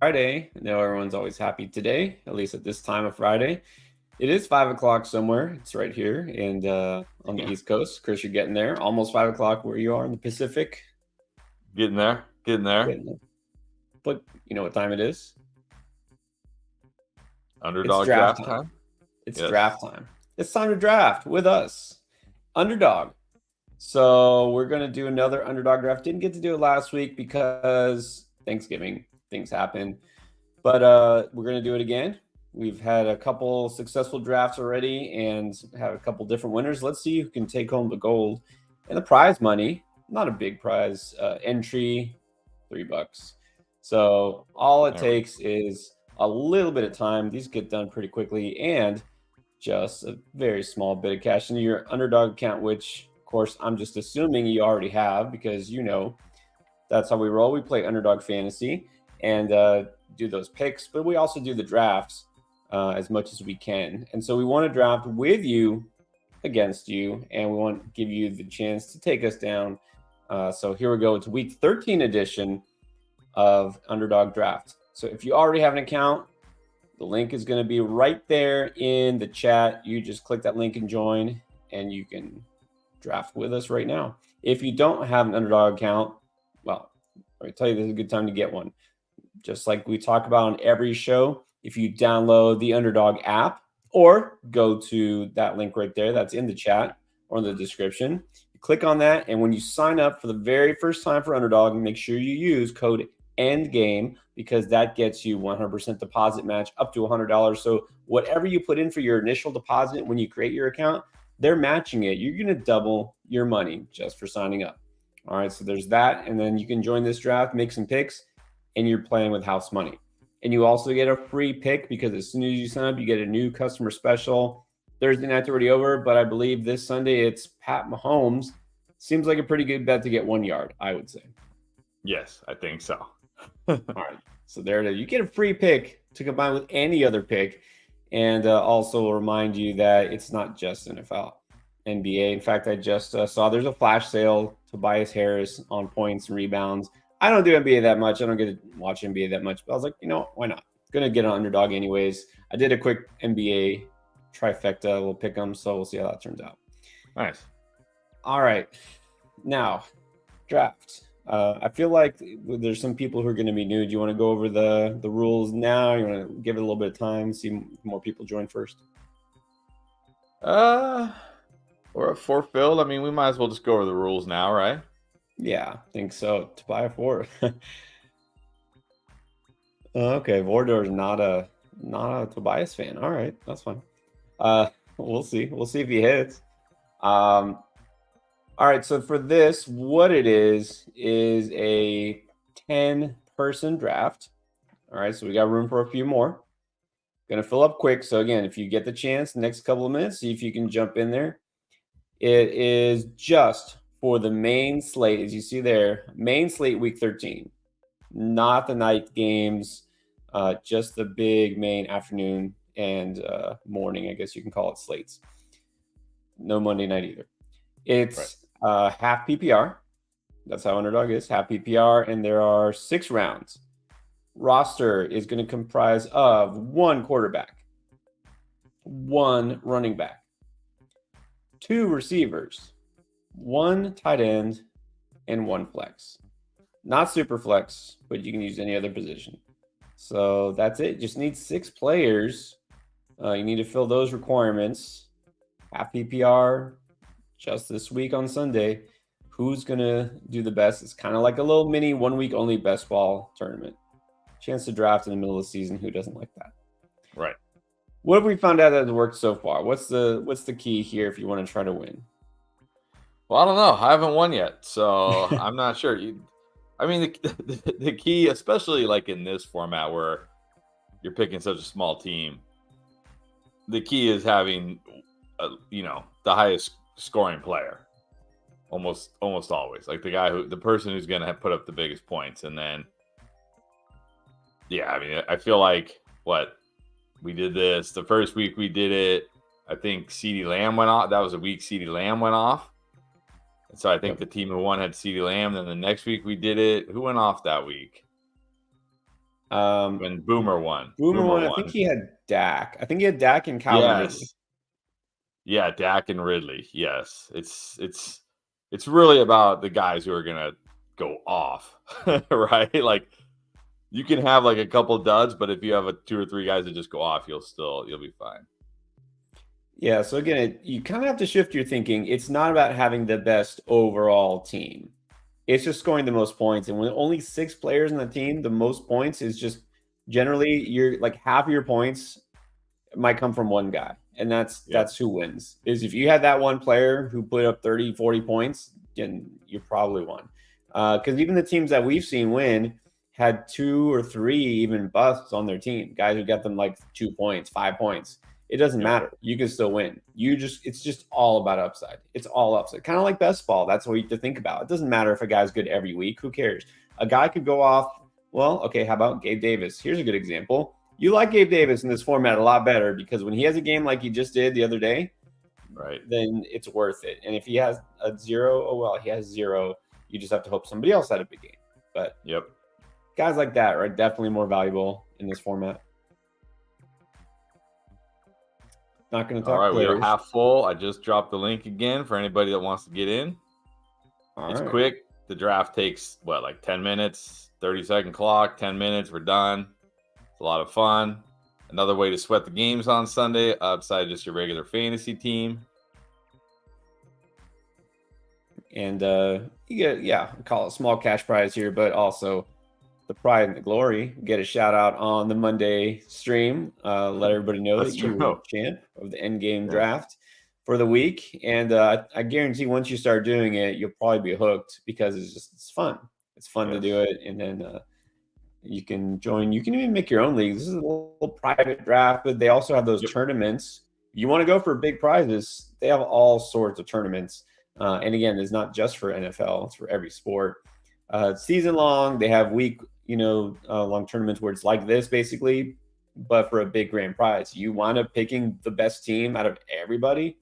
Friday. I know everyone's always happy today, at least at this time of Friday. It is 5 o'clock somewhere. It's right here and on the Yeah. East Coast. Chris, you're getting there. Almost 5 o'clock where you are in the Pacific. Getting there. Getting there. Getting there. But you know what time it is? It's Underdog draft draft time. time. It's Yes. draft time. It's time to draft with us, Underdog. So we're gonna do another Underdog draft. Didn't get to do it last week because Thanksgiving things happen. But we're going to do it again. We've had a couple successful drafts already and have a couple different winners. Let's see who can take home the gold and the prize money. Not a big prize. Entry, $3. So all it There we takes is a little bit of time. These get done pretty quickly and just a very small bit of cash into your underdog account, which, of course, I'm just assuming you already have because that's how we roll. We play underdog fantasy and do those picks, but we also do the drafts as much as we can. And so we want to draft with you against you, and we want to give you the chance to take us down. So here we go. It's week 13 edition of Underdog Draft. So if you already have an account, the link is going to be right there in the chat. You just click that link and join, and you can draft with us right now. If you don't have an Underdog account, well, I tell you, this is a good time to get one. Just like we talk about on every show, if you download the Underdog app or go to that link right there that's in the chat or in the description, you click on that, and when you sign up for the very first time for Underdog, make sure you use code ENDGAME because that gets you 100% deposit match up to $100. So whatever you put in for your initial deposit when you create your account, they're matching it. You're going to double your money just for signing up. All right, so there's that, and then you can join this draft, make some picks, and you're playing with house money. And you also get a free pick because as soon as you sign up, you get a new customer special. Thursday night's already over, but I believe this Sunday it's Pat Mahomes. Seems like a pretty good bet to get 1 yard, I would say. Yes, I think so. All right, so there it is. You get a free pick to combine with any other pick. And also remind you that it's not just NFL. NBA. In fact, I just saw there's a flash sale. Tobias Harris on points and rebounds. I don't do NBA that much. I don't get to watch NBA that much. But I was like, why not? Gonna get an underdog anyways. I did a quick NBA trifecta. We'll pick them, so we'll see how that turns out. Nice. All right, now draft. I feel like there's some people who are going to be new. Do you want to go over the rules now? You want to give it a little bit of time, see more people join first? Or for Phil, I mean, we might as well just go over the rules now, right? Yeah, I think so. To buy a four. Okay, Vordor's not a Tobias fan. All right, that's fine. We'll see. We'll see if he hits. All right, so for this, what it is a 10-person draft. All right, so we got room for a few more. Going to fill up quick. So again, if you get the chance, next couple of minutes, see if you can jump in there. It is just for the main slate, as you see there, main slate week 13, not the night games, just the big main afternoon and morning, I guess you can call it slates. No Monday night either. It's half PPR. That's how Underdog is, half PPR, and there are 6 rounds. Roster is going to comprise of 1 quarterback, 1 running back, 2 receivers, 1 tight end, and 1 flex. Not super flex, but you can use any other position. So that's it. Just need 6 players. You need to fill those requirements. Half PPR, just this week on Sunday. Who's going to do the best? It's kind of like a little mini 1 week only best ball tournament. Chance to draft in the middle of the season. Who doesn't like that? Right. What have we found out that has worked so far? What's the key here if you want to try to win? Well, I don't know. I haven't won yet, so I'm not sure. I mean, the key, especially like in this format where you're picking such a small team, the key is having, the highest scoring player. Almost always, like the person who's going to put up the biggest points, and then. Yeah, I mean, I feel like we did this the first week we did it. I think CeeDee Lamb went off. That was a week CeeDee Lamb went off. And so I think the team who won had CeeDee Lamb. Then the next week we did it. Who went off that week? when Boomer won. Boomer won. I think he had Dak. I think he had Dak and Calvin Ridley. Yes. Yeah, Dak and Ridley. Yes. It's really about the guys who are gonna go off. Right? Like you can have like a couple duds, but if you have 2 or 3 guys that just go off, you'll be fine. Yeah, so again, you kind of have to shift your thinking. It's not about having the best overall team. It's just scoring the most points. And when only 6 players on the team, the most points is just generally you're like half of your points might come from one guy. And that's who wins. Is if you had that one player who put up 30, 40 points, then you probably won. Because even the teams that we've seen win had 2 or 3 even busts on their team. Guys who got them like 2 points, 5 points. It doesn't matter. You can still win. It's just all about upside. It's all upside. Kind of like best ball. That's what you have to think about. It doesn't matter if a guy's good every week. Who cares? A guy could go off. Well, okay, how about Gabe Davis? Here's a good example. You like Gabe Davis in this format a lot better because when he has a game like he just did the other day, right, then it's worth it. And if he has a 0, oh well, he has 0. You just have to hope somebody else had a big game. But guys like that are definitely more valuable in this format. Not going to talk. All right, we are half full. I just dropped the link again for anybody that wants to get in. It's quick. The draft takes like 10 minutes, 30-second clock, 10 minutes. We're done. It's a lot of fun. Another way to sweat the games on Sunday outside just your regular fantasy team. And you get, call it small cash prize here, but also the pride and the glory. Get a shout out on the Monday stream. Let everybody know that you were champ of the end game draft for the week. And I guarantee once you start doing it, you'll probably be hooked because it's fun. It's fun to do it. And then you can join. You can even make your own leagues. This is a little private draft, but they also have those tournaments. You want to go for big prizes. They have all sorts of tournaments. And again, it's not just for NFL. It's for every sport. Season long. They have week long tournaments where it's like this basically, but for a big grand prize. You wind up picking the best team out of everybody,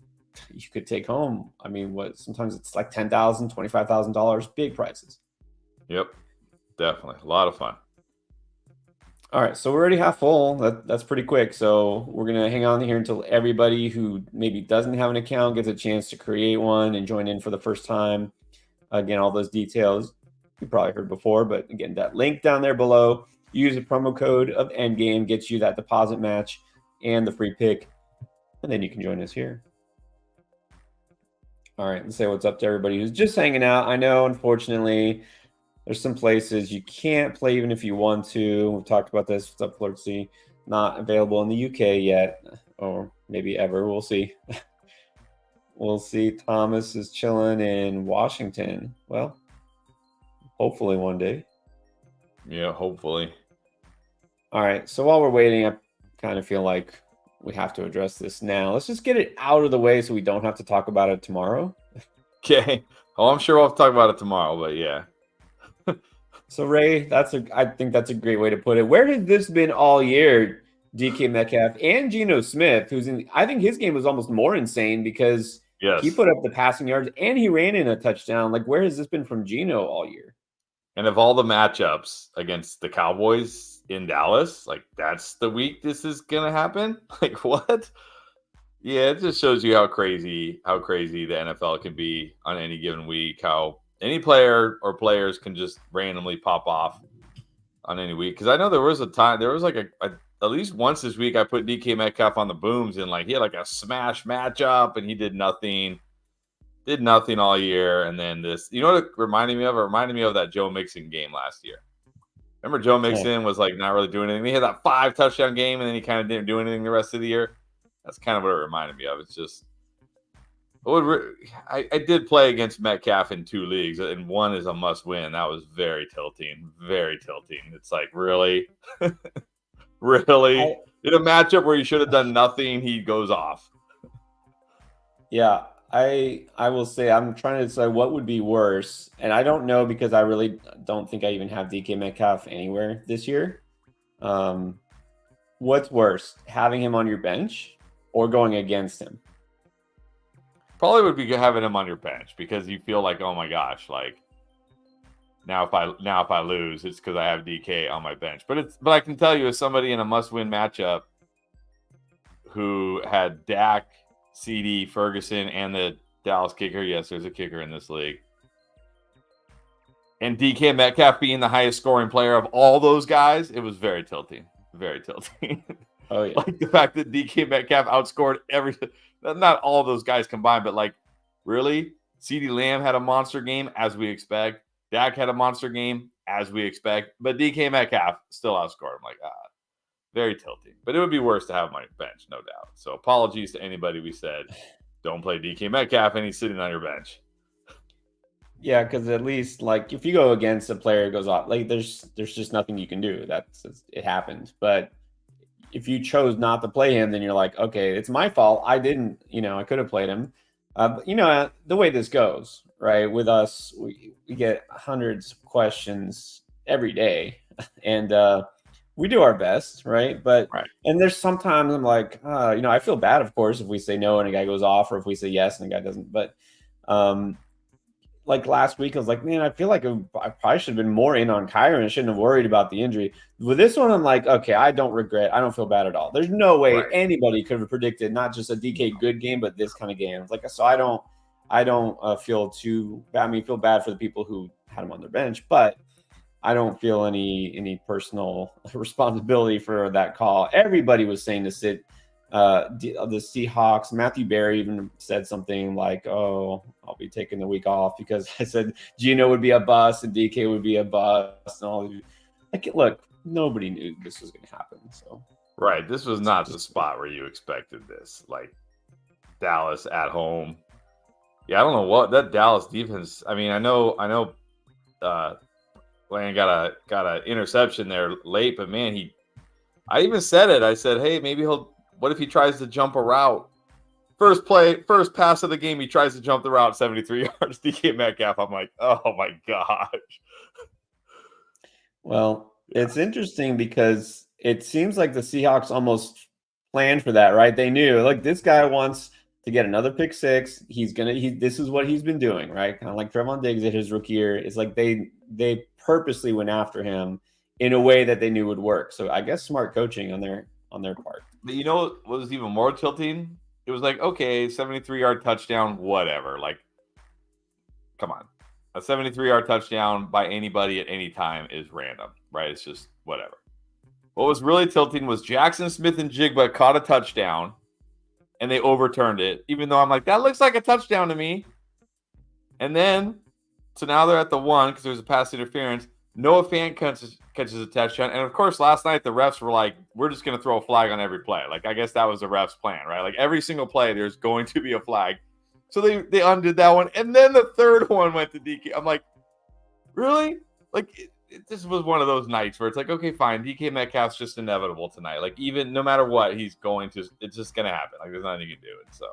you could take home. I mean, sometimes it's like $10,000, $25,000, big prizes. Yep, definitely a lot of fun. All right, so we're already half full. That's pretty quick. So we're gonna hang on here until everybody who maybe doesn't have an account gets a chance to create one and join in for the first time. Again, all those details you probably heard before, but again, that link down there below, use the promo code of Endgame, gets you that deposit match and the free pick, and then you can join us here. All right, let's say what's up to everybody who's just hanging out. I know, unfortunately, there's some places you can't play even if you want to. We've talked about this. What's up, Flirtsy? Not available in the UK yet, or maybe ever. We'll see. We'll see. Thomas is chilling in Washington. Well, hopefully one day. Yeah, hopefully. All right. So while we're waiting, I kind of feel like we have to address this now. Let's just get it out of the way so we don't have to talk about it tomorrow. Okay. Oh, I'm sure we'll have to talk about it tomorrow, but yeah. So Ray, I think that's a great way to put it. Where has this been all year? DK Metcalf and Geno Smith, I think his game was almost more insane because he put up the passing yards and he ran in a touchdown. Like, where has this been from Geno all year? And of all the matchups against the Cowboys in Dallas, like that's the week this is gonna happen. Like what? Yeah, it just shows you how crazy the NFL can be on any given week. How any player or players can just randomly pop off on any week. Because I know there was like at least once this week I put DK Metcalf on the booms and like he had like a smash matchup and he did nothing all year. And then this, you know what it reminded me of? It reminded me of that Joe Mixon game last year. Remember Joe Mixon was like not really doing anything. He had that 5 touchdown game and then he kind of didn't do anything the rest of the year. That's kind of what it reminded me of. It's just I did play against Metcalf in 2 leagues, and one is a must win. That was very tilting. It's like, really? Really? In a matchup where you should have done nothing, he goes off. Yeah, I will say I'm trying to decide what would be worse, and I don't know because I really don't think I even have DK Metcalf anywhere this year. What's worse, having him on your bench or going against him? Probably would be having him on your bench because you feel like, oh my gosh, like Now if I lose, it's because I have DK on my bench. But I can tell you, as somebody in a must-win matchup who had Dak, CD, Ferguson, and the Dallas kicker. Yes, there's a kicker in this league. And DK Metcalf being the highest scoring player of all those guys, it was very tilting. Very tilting. Oh yeah. Like the fact that DK Metcalf outscored not all those guys combined, but like really, CD Lamb had a monster game as we expect. Dak had a monster game as we expect, but DK Metcalf still outscored him. Like, very tilting. But it would be worse to have my bench, no doubt. So apologies to anybody we said don't play DK Metcalf and he's sitting on your bench. Yeah, because at least like if you go against a player who goes off, like there's just nothing you can do. It happened. But if you chose not to play him, then you're like, okay, it's my fault. I didn't, I could have played him. But the way this goes, right? With us, we get hundreds of questions every day, and we do our best, right? But right. And there's sometimes I'm like, I feel bad, of course, if we say no and a guy goes off, or if we say yes and a guy doesn't. But like last week, I was like, man, I feel like I probably should have been more in on Kyron. I shouldn't have worried about the injury. With this one, I'm like, okay, I don't regret. I don't feel bad at all. There's no way anybody could have predicted not just a DK good game, but this kind of game. It's like, so I don't feel too bad. I mean, feel bad for the people who had him on their bench, but I don't feel any personal responsibility for that call. Everybody was saying to sit the Seahawks. Matthew Berry even said something like, "Oh, I'll be taking the week off because I said Gino would be a bust and DK would be a bust." And all like, look, nobody knew this was going to happen. So right, this was not the spot where you expected this. Like Dallas at home. Yeah, I don't know what that Dallas defense. I mean, I know. Lane got a interception there late, but man, I even said it. I said, hey, maybe what if he tries to jump a route? First pass of the game, he tries to jump the route 73 yards. DK Metcalf. I'm like, oh my gosh. Well, it's interesting because it seems like the Seahawks almost planned for that, right? They knew, like, this guy wants to get another pick six. This is what he's been doing, right? Kind of like Trevon Diggs at his rookie year. It's like they purposely went after him in a way that they knew would work. So I guess smart coaching on their part. But you know what was even more tilting? It was like, okay, 73-yard touchdown, whatever. Like, come on. A 73-yard touchdown by anybody at any time is random, right? It's just whatever. What was really tilting was Jackson Smith and Jigba caught a touchdown, and they overturned it, even though I'm like, that looks like a touchdown to me. And then, so now they're at the one because there's a pass interference. Noah Fant catches a touchdown. And, of course, last night the refs were like, we're just going to throw a flag on every play. Like, I guess that was the refs' plan, right? Like, every single play there's going to be a flag. So they undid that one. And then the third one went to DK. I'm like, really? Like, this was one of those nights where it's like, okay, fine. DK Metcalf's just inevitable tonight. Like, even no matter what, it's just going to happen. Like, there's nothing you can do it. So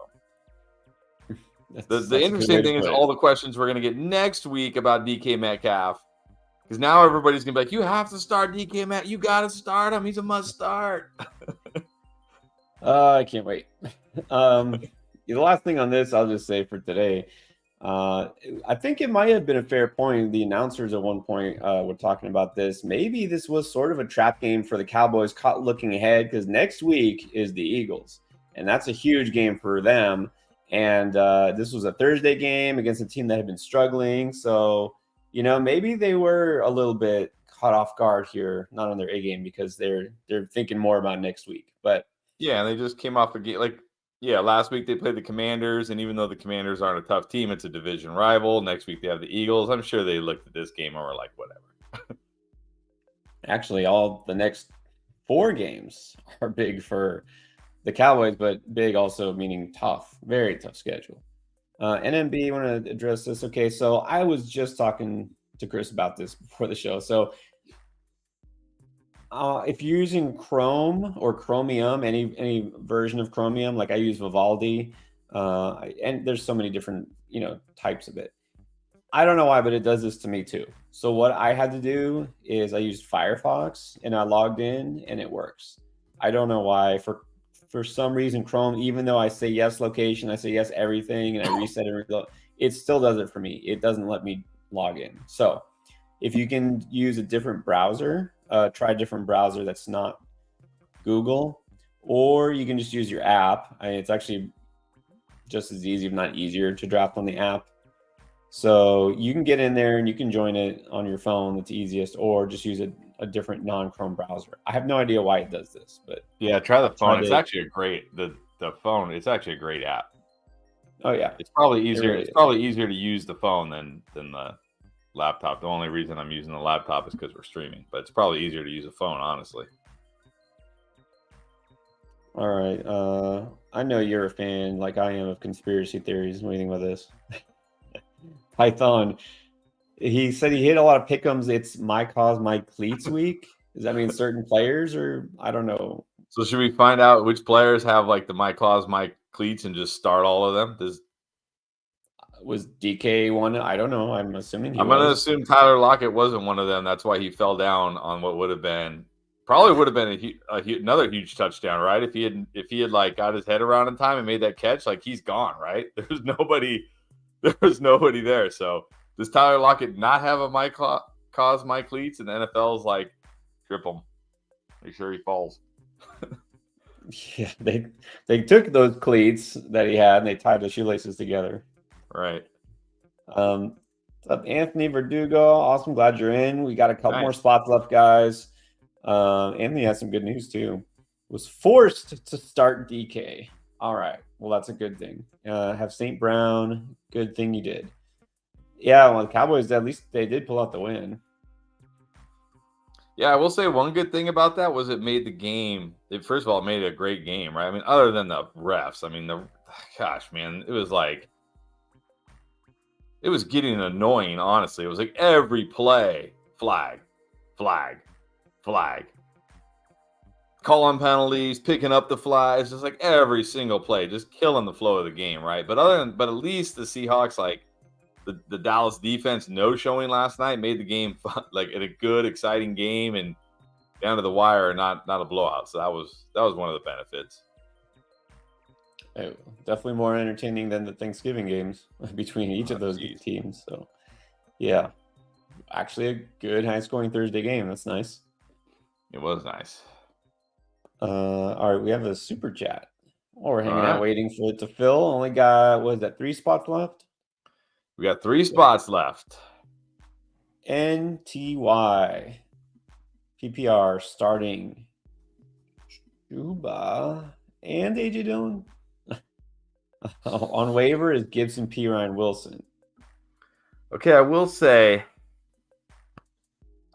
the interesting thing is all the questions we're going to get next week about DK Metcalf. Because now everybody's going to be like, you have to start DK Metcalf. You got to start him. He's a must start. I can't wait. The last thing on this, I'll just say for today, I think it might have been a fair point. The announcers at one point were talking about this. Maybe this was sort of a trap game for the Cowboys caught looking ahead because next week is the Eagles. And that's a huge game for them. And this was a Thursday game against a team that had been struggling. So, maybe they were a little bit caught off guard here, not on their A game because they're thinking more about next week. But yeah, they just came off a game like, yeah, last week they played the Commanders, and even though the Commanders aren't a tough team, it's a division rival. Next week they have the Eagles. I'm sure they looked at this game and were like, whatever. Actually, all the next 4 games are big for the Cowboys, but big also meaning tough, very tough schedule. NMB, you want to address this? Okay, so I was just talking to Chris about this before the show. So if you're using Chrome or Chromium, any version of Chromium, like I use Vivaldi, and there's so many different types of it. I don't know why, but it does this to me too. So what I had to do is I used Firefox and I logged in and it works. I don't know why. For some reason, Chrome, even though I say yes location, I say yes everything, and I reset it still does it for me. It doesn't let me log in. So if you can use a different browser, try a different browser that's not Google, or you can just use your app. It's actually just as easy, if not easier, to draft on the app. So you can get in there and you can join it on your phone. That's easiest, or just use a different non-Chrome browser. I have no idea why it does this, but Yeah, try the I've phone. tried It's it. actually a great the phone. It's actually a great app. Oh yeah, It's probably it easier. really It's is. probably easier to use the phone than the laptop. The only reason I'm using the laptop is because we're streaming, but it's probably easier to use a phone, honestly. All right. I know you're a fan, like I am, of conspiracy theories. What do you think about this? Python. He said he hit a lot of pick'ems. It's my cause, my cleats week. Does that mean certain players, or I don't know? So should we find out which players have like the my claws, my cleats, and just start all of them? Was DK one? I don't know. I'm assuming he I'm gonna was. assume Tyler Lockett wasn't one of them. That's why he fell down on what would have been another huge touchdown, right? If he had like got his head around in time and made that catch, like he's gone, right? There was nobody there. So does Tyler Lockett not have a cause my cleats? And the NFL's like, trip him, make sure he falls. Yeah, they took those cleats that he had and they tied the shoelaces together. Right. What's up, Anthony Verdugo? Awesome, glad you're in. We got a couple more Nice. spots left, guys. Anthony has some good news too. Was forced to start DK. All right, well that's a good thing. Have St. Brown. Good thing you did. Yeah, well, the Cowboys at least they did pull out the win. Yeah, I will say one good thing about that was it made the game. First of all, it made it a great game, right? I mean, other than the refs, I mean, gosh, man, it was getting annoying. Honestly, it was like every play, flag, flag, flag, call on penalties, picking up the flags, just like every single play, just killing the flow of the game, right? But at least the Seahawks, like the Dallas defense, no showing last night, made the game fun, like a good, exciting game and down to the wire, not a blowout. So that was one of the benefits. Definitely more entertaining than the Thanksgiving games between each of those teams. So, yeah, actually a good high-scoring Thursday game. That's nice. It was nice. All right, we have a super chat. Oh, we're hanging All out right. waiting for it to fill. Only got, what is that, 3 spots left? We got 3 spots left. NTY. PPR starting Chuba and AJ Dillon. On waiver is Gibson, P. Ryan, Wilson. Okay, I will say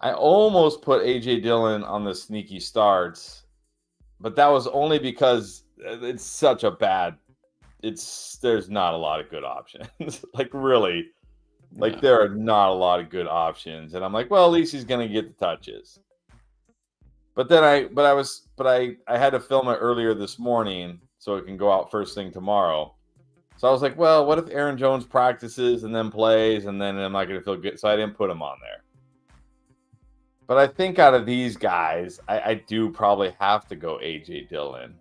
I almost put AJ Dillon on the sneaky starts, but that was only because it's such a bad. There's not a lot of good options. Like really, like there are not a lot of good options, and I'm like, well, at least he's gonna get the touches. But then I had to film it earlier this morning so it can go out first thing tomorrow. So I was like, well, what if Aaron Jones practices and then plays and then I'm not going to feel good? So I didn't put him on there. But I think out of these guys, I do probably have to go AJ Dillon.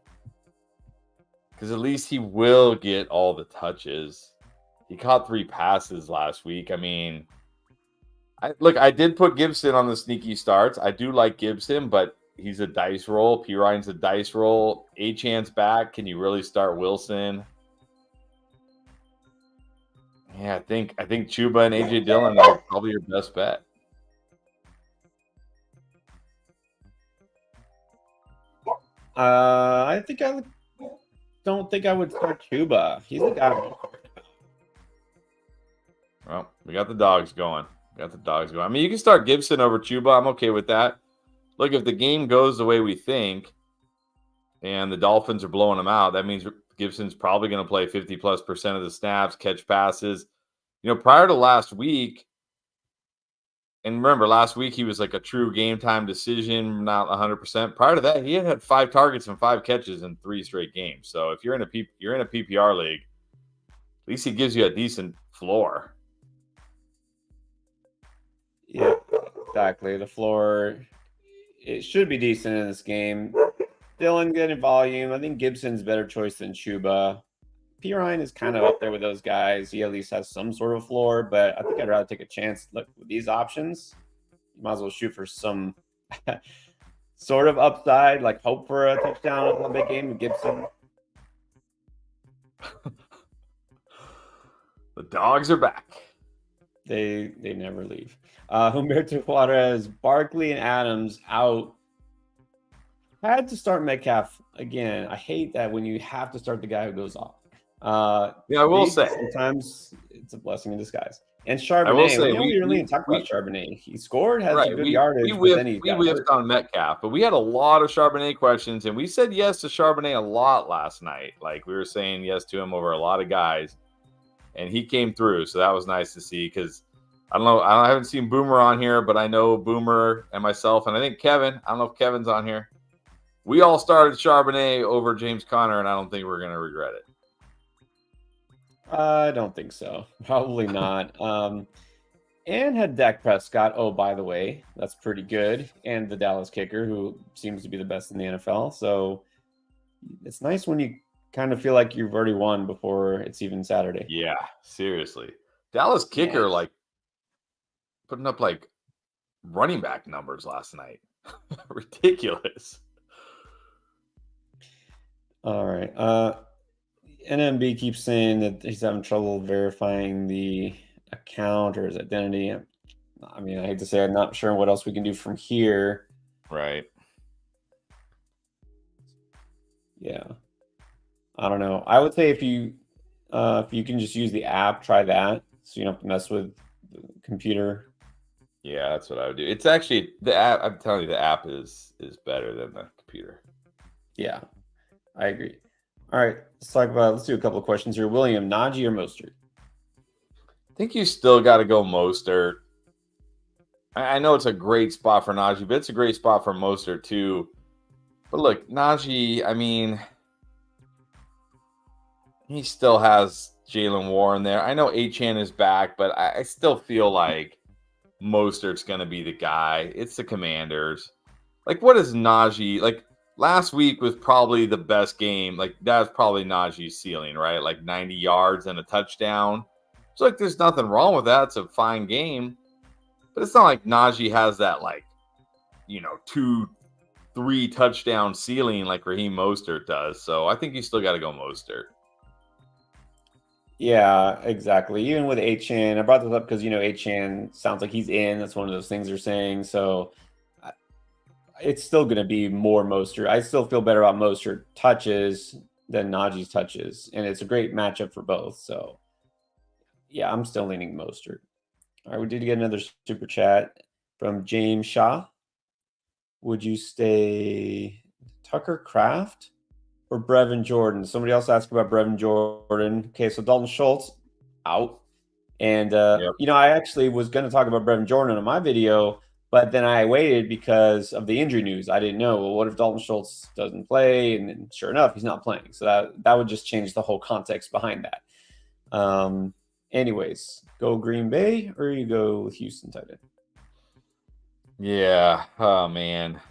Because at least he will get all the touches. He caught 3 passes last week. I mean, I did put Gibson on the sneaky starts. I do like Gibson, but he's a dice roll. P. Ryan's a dice roll. A-Chan's back. Can you really start Wilson? Yeah, I think Chuba and AJ Dillon are probably your best bet. I don't think I would start Chuba. He's a guy. Well, we got the dogs going. I mean, you can start Gibson over Chuba. I'm okay with that. Look, if the game goes the way we think and the Dolphins are blowing them out, that means Gibson's probably going to play 50+% of the snaps, catch passes. Prior to last week, and remember, last week he was like a true game time decision, not 100%. Prior to that, he had 5 targets and 5 catches in 3 straight games. So if you're in a PPR league, at least he gives you a decent floor. Yeah, exactly. The floor, it should be decent in this game. Dillon getting volume. I think Gibson's a better choice than Chuba. P. Ryan is kind of up there with those guys. He at least has some sort of floor, but I think I'd rather take a chance. Look, with these options, you might as well shoot for some sort of upside, like hope for a touchdown in a big game with Gibson. The dogs are back. They never leave. Humberto Juarez, Barkley, and Adams out. Had to start Metcalf again. I hate that when you have to start the guy who goes off. Yeah, I will say sometimes it's a blessing in disguise. And I will Charbonnet, say we really didn't talk about Charbonnet. He scored, has right. some good We yardage, but then he got whiffed hurt. on Metcalf, but we had a lot of Charbonnet questions, and we said yes to Charbonnet a lot last night. Like we were saying yes to him over a lot of guys, and he came through. So that was nice to see because I don't know. I haven't seen Boomer on here, but I know Boomer and myself, and I think Kevin. I don't know if Kevin's on here. We all started Charbonnet over James Conner, and I don't think we're going to regret it. I don't think so. Probably not. And had Dak Prescott. Oh, by the way, that's pretty good. And the Dallas kicker, who seems to be the best in the NFL. So it's nice when you kind of feel like you've already won before it's even Saturday. Yeah, seriously. Dallas kicker, like, putting up, like, running back numbers last night. Ridiculous. All right. NMB keeps saying that he's having trouble verifying the account or his identity. I mean, I hate to say I'm not sure what else we can do from here. Right. Yeah. I don't know. I would say if you can just use the app, try that. So you don't have to mess with the computer. Yeah, that's what I would do. It's actually the app. I'm telling you, the app is better than the computer. Yeah, I agree. All right, let's do a couple of questions here. William, Najee or Mostert? I think you still got to go Mostert. I know it's a great spot for Najee, but it's a great spot for Mostert too. But look, Najee, I mean, he still has Jalen Warren there. I know Achane is back, but I still feel like Mostert's going to be the guy. It's the Commanders. Like, what is Najee? Like, last week was probably the best game. Like, that's probably Najee's ceiling, right? Like 90 yards and a touchdown. So, like, there's nothing wrong with that. It's a fine game. But it's not like Najee has that, like, 2-3 touchdown ceiling like Raheem Mostert does. So, I think you still got to go Mostert. Yeah, exactly. Even with Achane, I brought this up because, Achane sounds like he's in. That's one of those things they're saying. So it's still going to be more Mostert. I still feel better about Mostert touches than Najee's touches. And it's a great matchup for both. So, yeah, I'm still leaning Mostert. All right, we did get another super chat from James Shaw. Would you stay Tucker Kraft or Brevin Jordan? Somebody else asked about Brevin Jordan. Okay, so Dalton Schultz out. And, I actually was going to talk about Brevin Jordan in my video, but then I waited because of the injury news. I didn't know, well, what if Dalton Schultz doesn't play? And then sure enough, he's not playing. So that would just change the whole context behind that. Anyways, go Green Bay or you go with Houston tight end? Yeah. Oh, man.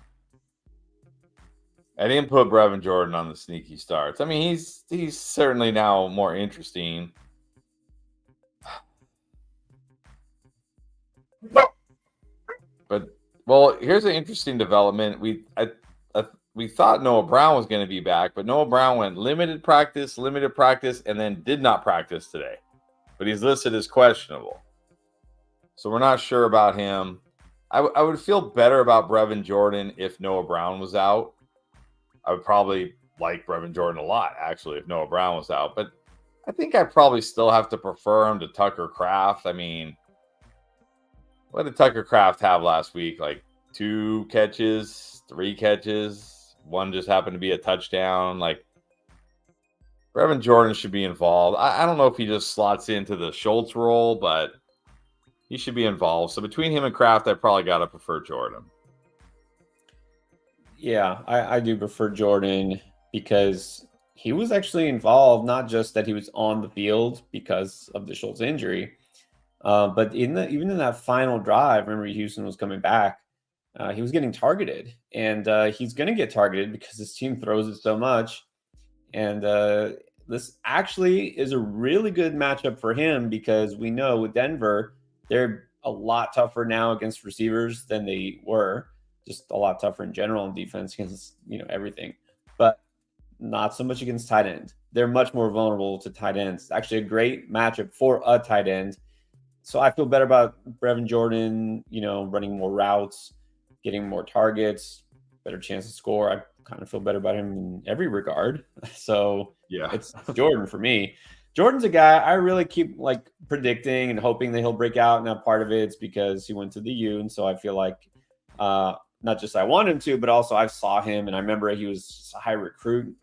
I didn't put Brevin Jordan on the sneaky starts. I mean, he's certainly now more interesting. But, well, here's an interesting development. We thought Noah Brown was going to be back, but Noah Brown went limited practice, and then did not practice today. But he's listed as questionable. So we're not sure about him. I would feel better about Brevin Jordan if Noah Brown was out. I would probably like Brevin Jordan a lot, actually, if Noah Brown was out. But I think I probably still have to prefer him to Tucker Kraft. I mean, what did Tucker Kraft have last week? Like 2 catches, 3 catches. One just happened to be a touchdown. Like, Brevin Jordan should be involved. I don't know if he just slots into the Schultz role, but he should be involved. So between him and Kraft, I probably got to prefer Jordan. Yeah, I do prefer Jordan because he was actually involved, not just that he was on the field because of the Schultz injury, but even in that final drive, remember Houston was coming back, he was getting targeted, and he's going to get targeted because his team throws it so much. And this actually is a really good matchup for him because we know with Denver, they're a lot tougher now against receivers than they were. Just a lot tougher in general in defense against everything, but not so much against tight end. They're much more vulnerable to tight ends. Actually, a great matchup for a tight end. So I feel better about Brevin Jordan, running more routes, getting more targets, better chance to score. I kind of feel better about him in every regard. So Yeah, it's Jordan for me. Jordan's a guy I really keep predicting and hoping that he'll break out. Now, part of it's because he went to the U, and so I feel like not just I want him to, but also I saw him, and I remember he was a high recruit.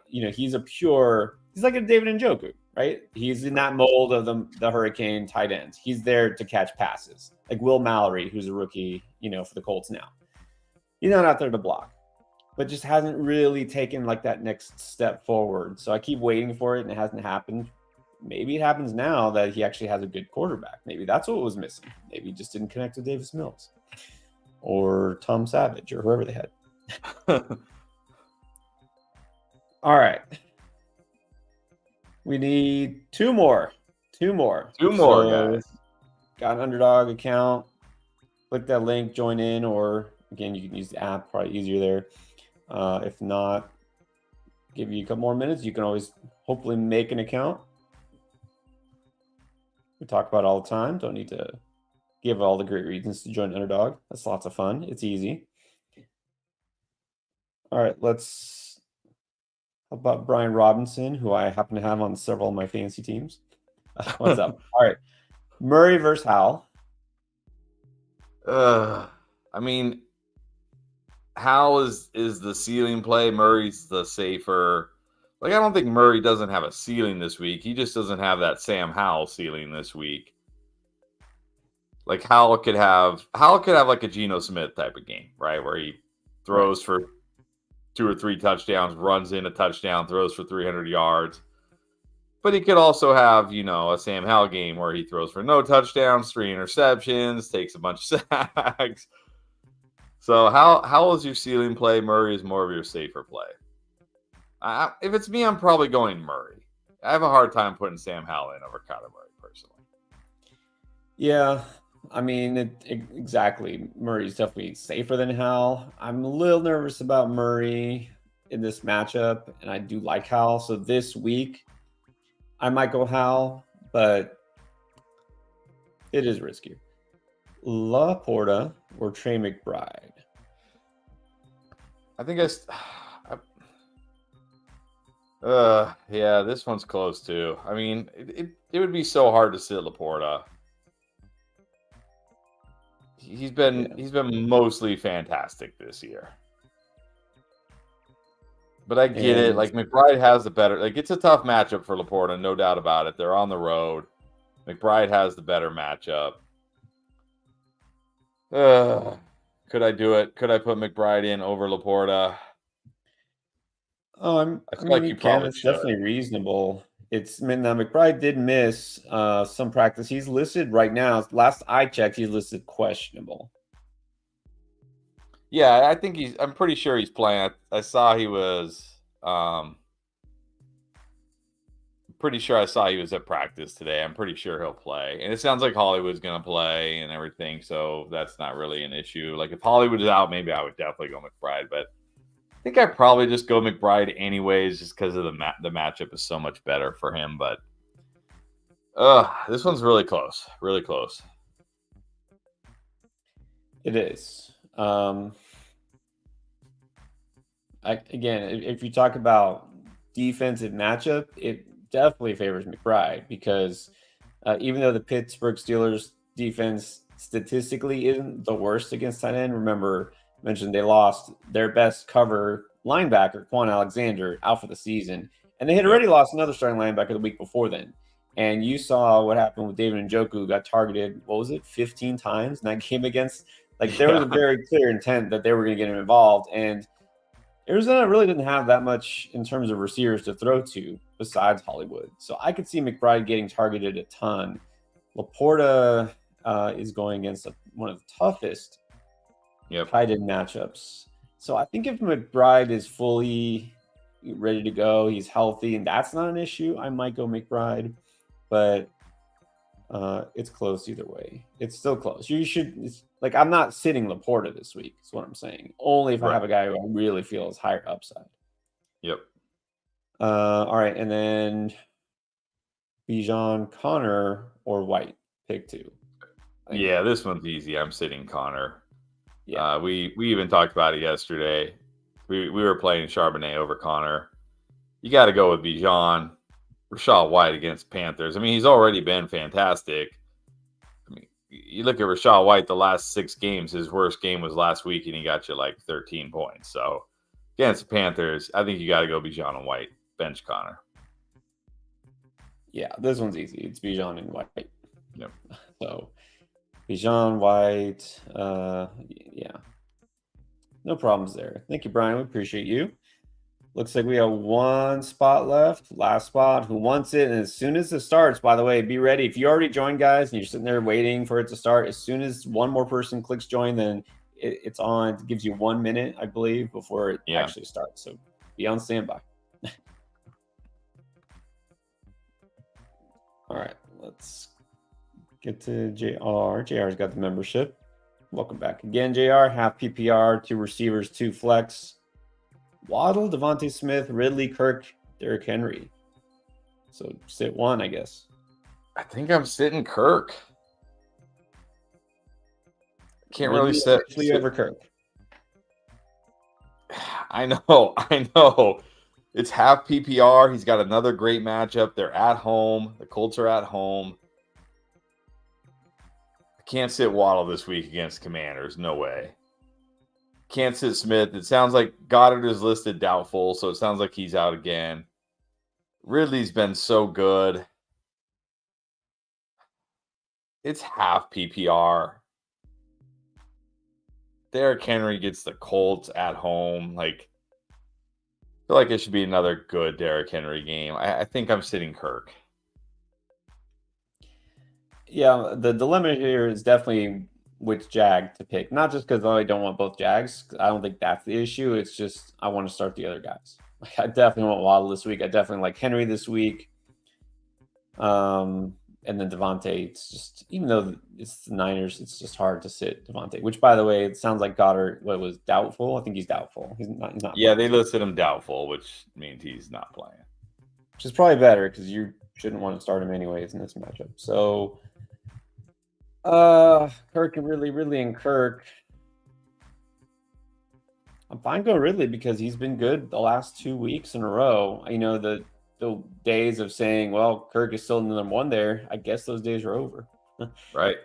He's like a David Njoku, right? He's in that mold of the Hurricane tight ends. He's there to catch passes, like Will Mallory, who's a rookie, for the Colts now. He's not out there to block, but just hasn't really taken that next step forward. So I keep waiting for it, and it hasn't happened. Maybe it happens now that he actually has a good quarterback. Maybe that's what was missing. Maybe he just didn't connect with Davis Mills or Tom Savage or whoever they had. All right. We need two more. Two more, guys. Got an Underdog account. Click that link, join in, or again, you can use the app, probably easier there. If not, give you a couple more minutes. You can always hopefully make an account. We talk about it all the time. Don't need to give all the great reasons to join Underdog. That's lots of fun. It's easy. All right, how about Brian Robinson, who I happen to have on several of my fantasy teams? What's up? All right. Murray versus Howell. I mean, Howell is the ceiling play. Murray's the safer. I don't think Murray doesn't have a ceiling this week. He just doesn't have that Sam Howell ceiling this week. Howell could have like a Geno Smith type of game, right? Where he throws for 2 or 3 touchdowns, runs in a touchdown, throws for 300 yards. But he could also have, a Sam Howell game where he throws for no touchdowns, 3 interceptions, takes a bunch of sacks. So how is your ceiling play? Murray is more of your safer play. If it's me, I'm probably going Murray. I have a hard time putting Sam Howell in over Kyler Murray, personally. Yeah, I mean, exactly. Murray's definitely safer than Howell. I'm a little nervous about Murray in this matchup, and I do like Howell. So this week, I might go Howell, but it is risky. LaPorta or Trey McBride? I think yeah, this one's close too. I mean, it would be so hard to sit LaPorta. He's been mostly fantastic this year. But I get it. McBride has the better. It's a tough matchup for LaPorta, no doubt about it. They're on the road. McBride has the better matchup. Could I do it? Could I put McBride in over LaPorta? I feel like you probably it's definitely reasonable. Now McBride did miss some practice. He's listed right now. Last I checked, he's listed questionable. Yeah, I'm pretty sure he's playing. I saw he was pretty sure I saw he was at practice today. I'm pretty sure he'll play. And it sounds like Hollywood's going to play and everything, so that's not really an issue. If Hollywood is out, maybe I would definitely go McBride, but I think I'd probably just go McBride anyways, just because of the matchup is so much better for him. But this one's really close. Really close. It is. Again, if you talk about defensive matchup, it definitely favors McBride because even though the Pittsburgh Steelers defense statistically isn't the worst against tight end, remember, mentioned they lost their best cover linebacker, Quan Alexander, out for the season. And they had already lost another starting linebacker the week before then. And you saw what happened with David Njoku, who got targeted, 15 times in that game against, there was a very clear intent that they were going to get him involved. And Arizona really didn't have that much in terms of receivers to throw to besides Hollywood. So I could see McBride getting targeted a ton. LaPorta is going against one of the toughest tight end matchups. So I think if McBride is fully ready to go, he's healthy, and that's not an issue, I might go McBride. But It's close either way. It's still close. You should like I'm not sitting Laporta this week. Is what I'm saying. Only if I have Right. a guy who I really feel is higher upside. Yep. All right, and then Bijan, Connor, or White. Pick two. Yeah, this one's easy. I'm sitting Connor. Yeah. We even talked about it yesterday. We were playing Charbonnet over Connor. You got to go with Bijan. Rashad White against Panthers. I mean, he's already been fantastic. I mean, you look at Rashad White, the last 6 games, his worst game was last week, and he got you like 13 points. So against the Panthers, I think you got to go Bijan and White. Bench Connor. Yeah, this one's easy. It's Bijan and White. Yep. So Bijan, White, yeah. No problems there. Thank you, Brian. We appreciate you. Looks like we have one spot left. Last spot. Who wants it? And as soon as it starts, by the way, be ready. If you already joined, guys, and you're sitting there waiting for it to start, as soon as one more person clicks join, then it's on. It gives you 1 minute, I believe, before it actually starts. So be on standby. All right, let's get to JR. JR's got the membership. Welcome back again, JR. Half PPR, 2 receivers, 2 flex. Waddle, Devontae Smith, Ridley, Kirk, Derrick Henry. So sit one, I guess. I think I'm sitting Kirk. Can't Ridley really sit over Kirk. I know. It's half PPR. He's got another great matchup. They're at home. The Colts are at home. I can't sit Waddle this week against Commanders. No way. Can't sit Smith. It sounds like Goddard is listed doubtful, so it sounds like he's out again. Ridley's been so good. It's half PPR. Derrick Henry gets the Colts at home. Like, I feel like it should be another good Derrick Henry game. I think I'm sitting Kirk. Yeah, the dilemma here is definitely which Jag to pick. Not just because I don't want both Jags. I don't think that's the issue. It's just I want to start the other guys. Like, I definitely want Waddle this week. I definitely like Henry this week. And then Devontae, it's just, even though it's the Niners, it's just hard to sit Devontae, which, by the way, it sounds like Goddard was doubtful. I think he's doubtful. He's not Yeah, playing. they listed him doubtful, which means he's not playing. Which is probably better because you shouldn't want to start him anyways in this matchup. So, Kirk and Ridley and Kirk. I'm fine going Ridley because he's been good the last 2 weeks in a row. You know, the days of saying, well, Kirk is still the number one there, I guess those days are over. Right.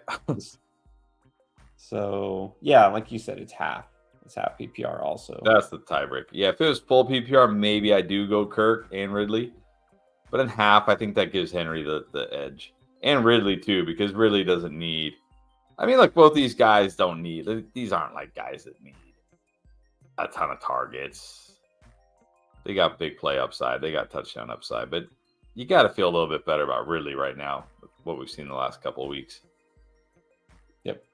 So, yeah, like you said, it's half. It's half PPR also. That's the tiebreaker. Yeah, if it was full PPR, maybe I do go Kirk and Ridley. But in half, I think that gives Henry the edge. And Ridley, too, because Ridley doesn't need... I mean, look, both these guys don't need... These aren't like guys that need a ton of targets. They got big play upside. They got touchdown upside. But you got to feel a little bit better about Ridley right now with what we've seen the last couple of weeks. Yep.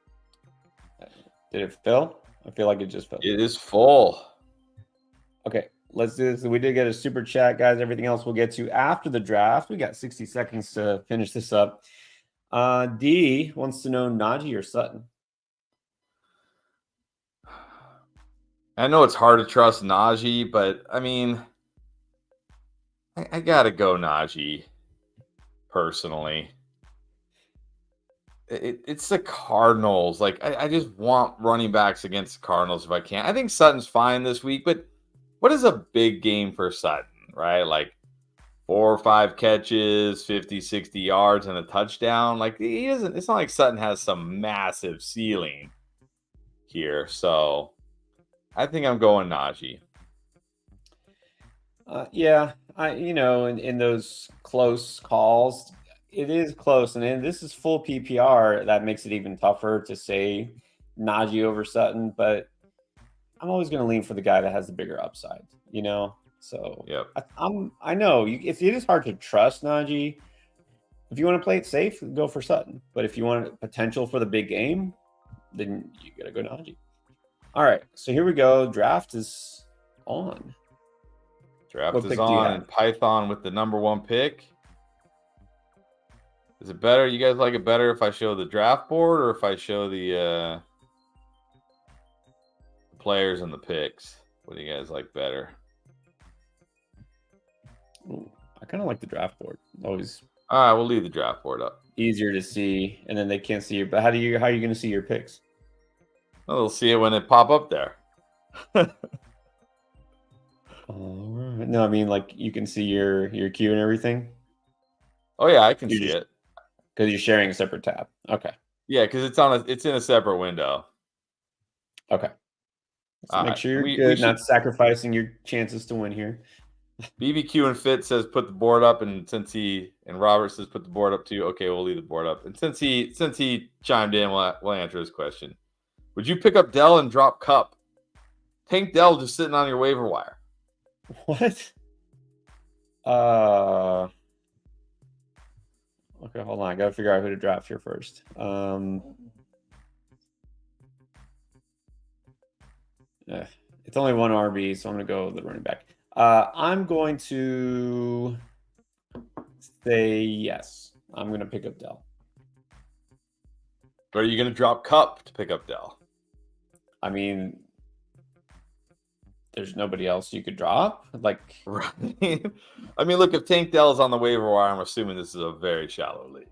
Did it fill? I feel like it just filled. It is full. Okay, let's do this. We did get a super chat, guys. Everything else we'll get to after the draft. We got 60 seconds to finish this up. D wants to know Najee or Sutton. I know it's hard to trust Najee, but I mean, I gotta go Najee personally. It's the Cardinals. Like, I just want running backs against the Cardinals if I can. I think Sutton's fine this week, but what is a big game for Sutton, right? Like 4 or 5 catches, 50, 60 yards, and a touchdown. Like, he doesn't. It's not like Sutton has some massive ceiling here. So I think I'm going Najee. Yeah, in those close calls, it is close, and this is full PPR. That makes it even tougher to say Najee over Sutton, but I'm always going to lean for the guy that has the bigger upside, So yep. I know it is hard to trust Najee. If you want to play it safe, go for Sutton. But if you want potential for the big game, then you got to go Najee. All right, so here we go. Draft is on. Draft is on, and Python with the number 1 pick. Is it better? You guys like it better if I show the draft board or if I show the players and the picks? What do you guys like better? Ooh, I kind of like the draft board. Always All right, we'll leave the draft board up. easier to see, and then they can't see your. But how are you going to see your picks? Well, they'll see it when they pop up there. All right. No, I mean like you can see your queue and everything. Oh yeah, I can see it because you're sharing a separate tab. Okay. Yeah, because it's in a separate window. Okay. So make sure you're good, not sacrificing your chances to win here. BBQ and Fit says put the board up, and Robert says put the board up too. Okay, we'll leave the board up. And since he chimed in, we'll answer his question. Would you pick up Dell and drop Cup? Tank Dell just sitting on your waiver wire. What? Okay, hold on. I gotta figure out who to draft here first. It's only one RB, so I'm gonna go with the running back. I'm going to say yes. I'm gonna pick up Dell. But are you gonna drop Cup to pick up Dell? I mean, there's nobody else you could drop. Like, right. I mean, look, if Tank Dell is on the waiver wire, I'm assuming this is a very shallow league.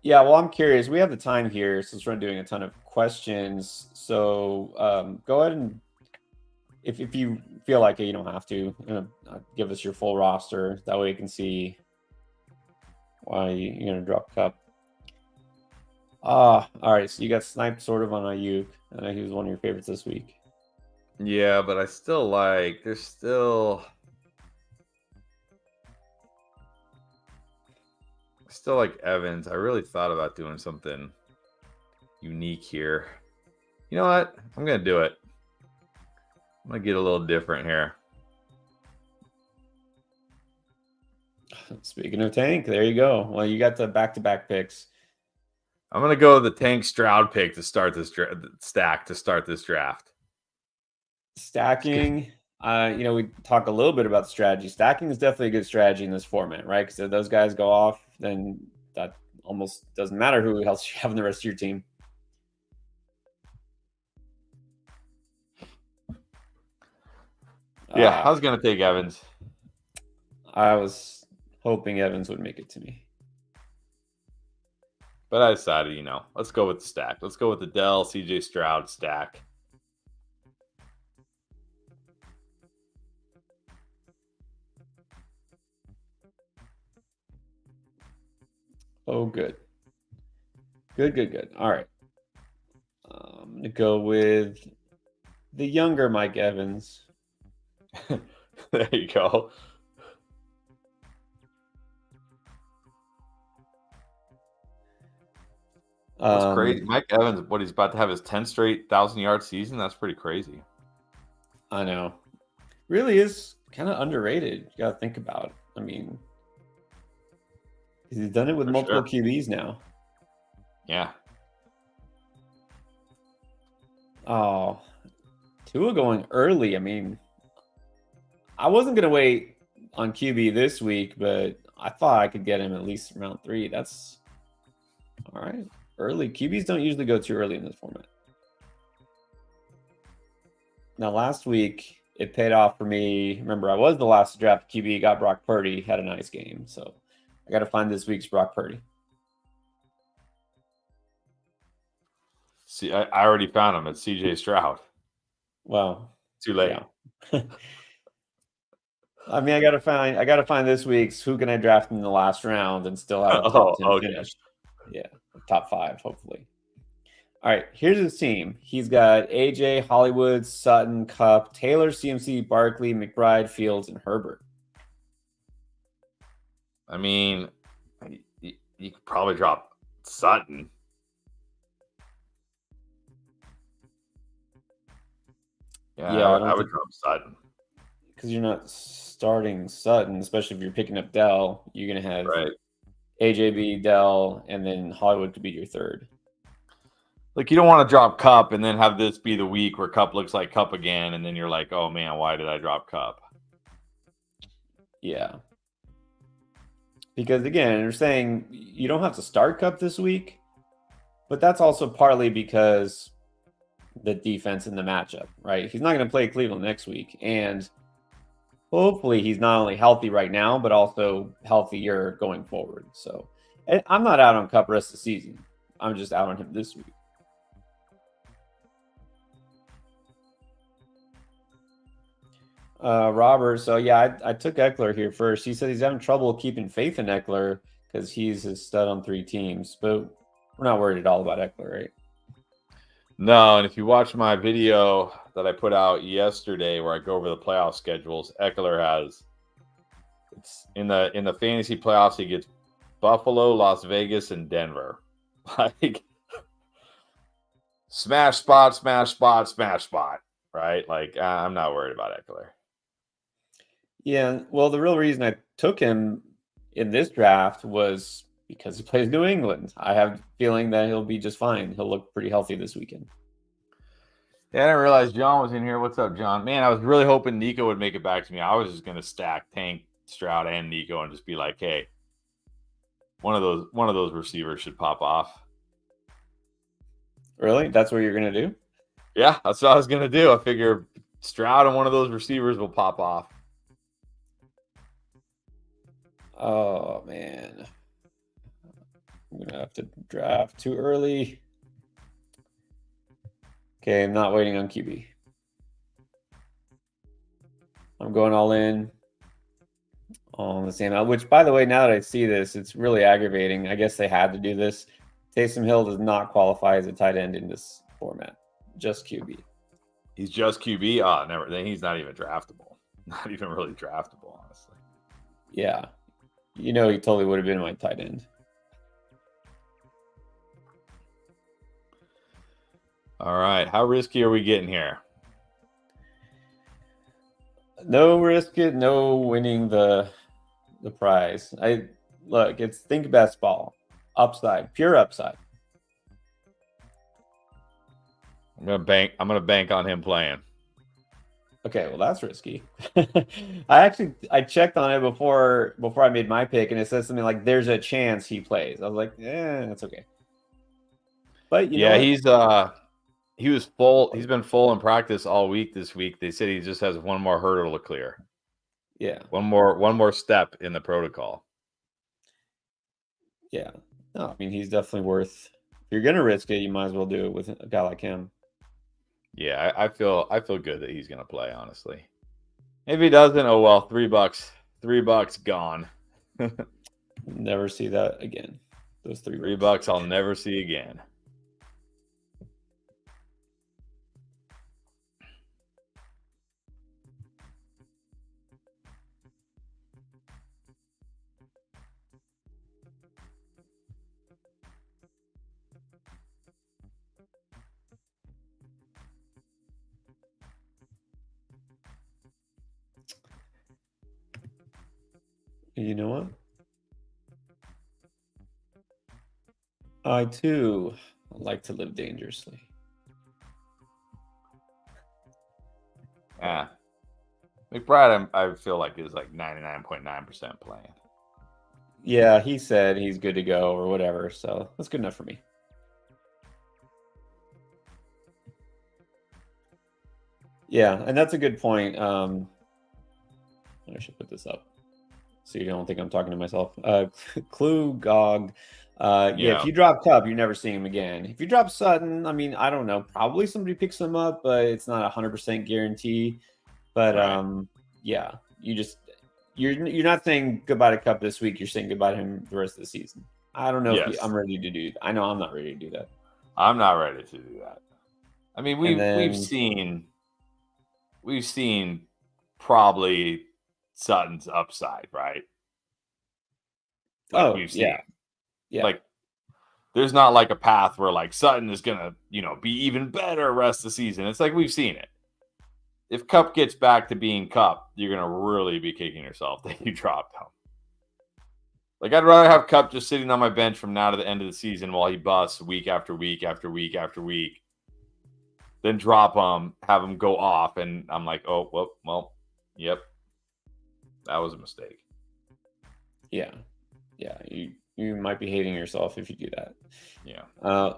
Yeah, well, I'm curious. We have the time here since we're doing a ton of questions. So go ahead and, if you feel like it, you don't have to give us your full roster. That way you can see why you're going to drop Cup. All right. So you got sniped sort of on Ayuk. I know he was one of your favorites this week. Yeah, but I still like, there's still like Evans. I really thought about doing something unique here. You know what? I'm going to do it. I'm going to get a little different here. Speaking of Tank, there you go. Well, you got the back-to-back picks. I'm going to go with the Tank Stroud pick to start this stack to start this draft. Stacking, we talk a little bit about the strategy. Stacking is definitely a good strategy in this format, right? Because if those guys go off, then that almost doesn't matter who else you have in the rest of your team. Yeah, I was going to take Evans. I was hoping Evans would make it to me. But I decided, let's go with the stack. Let's go with the Dell CJ Stroud stack. Oh, good. Good. All right. I'm going to go with the younger Mike Evans. There you go. That's crazy. Mike Evans, he's about to have his 10th straight 1,000-yard season? That's pretty crazy. I know. Really is kind of underrated. You got to think about it. I mean, he's done it with multiple QBs now. Yeah. Oh, Tua going early. I mean, I wasn't going to wait on QB this week, but I thought I could get him at least round 3. That's all right. Early. QBs don't usually go too early in this format. Now, last week, it paid off for me. Remember, I was the last to draft QB, got Brock Purdy, had a nice game. So I got to find this week's Brock Purdy. See, I already found him. It's CJ Stroud. Well, too late. Yeah. I mean, I gotta find this week's who can I draft in the last round and still have a top 10 finished. Yeah, top 5, hopefully. All right, here's his team. He's got AJ, Hollywood, Sutton, Cup, Taylor, CMC, Barkley, McBride, Fields, and Herbert. I mean, you could probably drop Sutton. Yeah, I would drop Sutton. Because you're not starting Sutton, especially if you're picking up Dell. You're going to have AJB, Dell, and then Hollywood could be your third. Like, you don't want to drop Cup and then have this be the week where Cup looks like Cup again, and then you're like, oh, man, why did I drop Cup? Yeah. Because again, they're saying you don't have to start Cup this week, but that's also partly because the defense in the matchup, right? He's not going to play Cleveland next week, and hopefully he's not only healthy right now, but also healthier going forward. So I'm not out on Cup rest of the season. I'm just out on him this week. Robert, so yeah, I took Eckler here first. He said he's having trouble keeping faith in Eckler because he's a stud on 3 teams, but we're not worried at all about Eckler, right? No, and if you watch my video that I put out yesterday where I go over the playoff schedules, Eckler has it's in the fantasy playoffs, he gets Buffalo, Las Vegas, and Denver. Like smash spot, smash spot, smash spot, right? Like I'm not worried about Eckler. Yeah, well, the real reason I took him in this draft was because he plays New England. I have a feeling that he'll be just fine. He'll look pretty healthy this weekend. Yeah, I didn't realize John was in here. What's up, John? Man, I was really hoping Nico would make it back to me. I was just gonna stack Tank, Stroud, and Nico and just be like, hey, one of those receivers should pop off. Really? That's what you're gonna do? Yeah, that's what I was gonna do. I figure Stroud and one of those receivers will pop off. Oh man. I'm gonna have to draft too early. Okay, I'm not waiting on QB. I'm going all in on the same. Which, by the way, now that I see this, it's really aggravating. I guess they had to do this. Taysom Hill does not qualify as a tight end in this format. Just QB. He's just QB. Oh, never. Then he's not even draftable. Not even really draftable, honestly. Yeah, he totally would have been my tight end. All right, how risky are we getting here? No risk it, no winning the prize. It's think best ball, upside, pure upside. I'm gonna bank on him playing. Okay, well that's risky. I checked on it before I made my pick, and it says something like there's a chance he plays. I was like, that's okay. But you know what? He was full. He's been full in practice all week this week. They said he just has one more hurdle to clear. Yeah. One more step in the protocol. Yeah. No, I mean he's definitely worth. If you're gonna risk it, you might as well do it with a guy like him. Yeah, I feel good that he's gonna play. Honestly, if he doesn't, oh well. $3 gone. Never see that again. Those $3 I'll never see again. You know what? I too like to live dangerously. McBride, I feel like is like 99.9% playing. Yeah, he said he's good to go or whatever, so that's good enough for me. Yeah, and that's a good point. I should put this up so you don't think I'm talking to myself. Clue Gog. If you drop Cup, you're never seeing him again. If you drop Sutton, I mean, I don't know. Probably somebody picks him up, but it's not 100% guarantee. But right. Yeah, you're not saying goodbye to Cup this week. You're saying goodbye to him the rest of the season. I don't know if I'm ready to do. I know I'm not ready to do that. I'm not ready to do that. I mean, we've seen probably Sutton's upside, right? Like we've seen. Yeah. Like there's not like a path where like Sutton is gonna, be even better rest of the season. It's like we've seen it. If Cup gets back to being Cup, you're gonna really be kicking yourself that you dropped him. Like I'd rather have Cup just sitting on my bench from now to the end of the season while he busts week after week after week after week, than drop him, have him go off, and I'm like, yep, that was a mistake. Yeah. Yeah, you might be hating yourself if you do that. Yeah.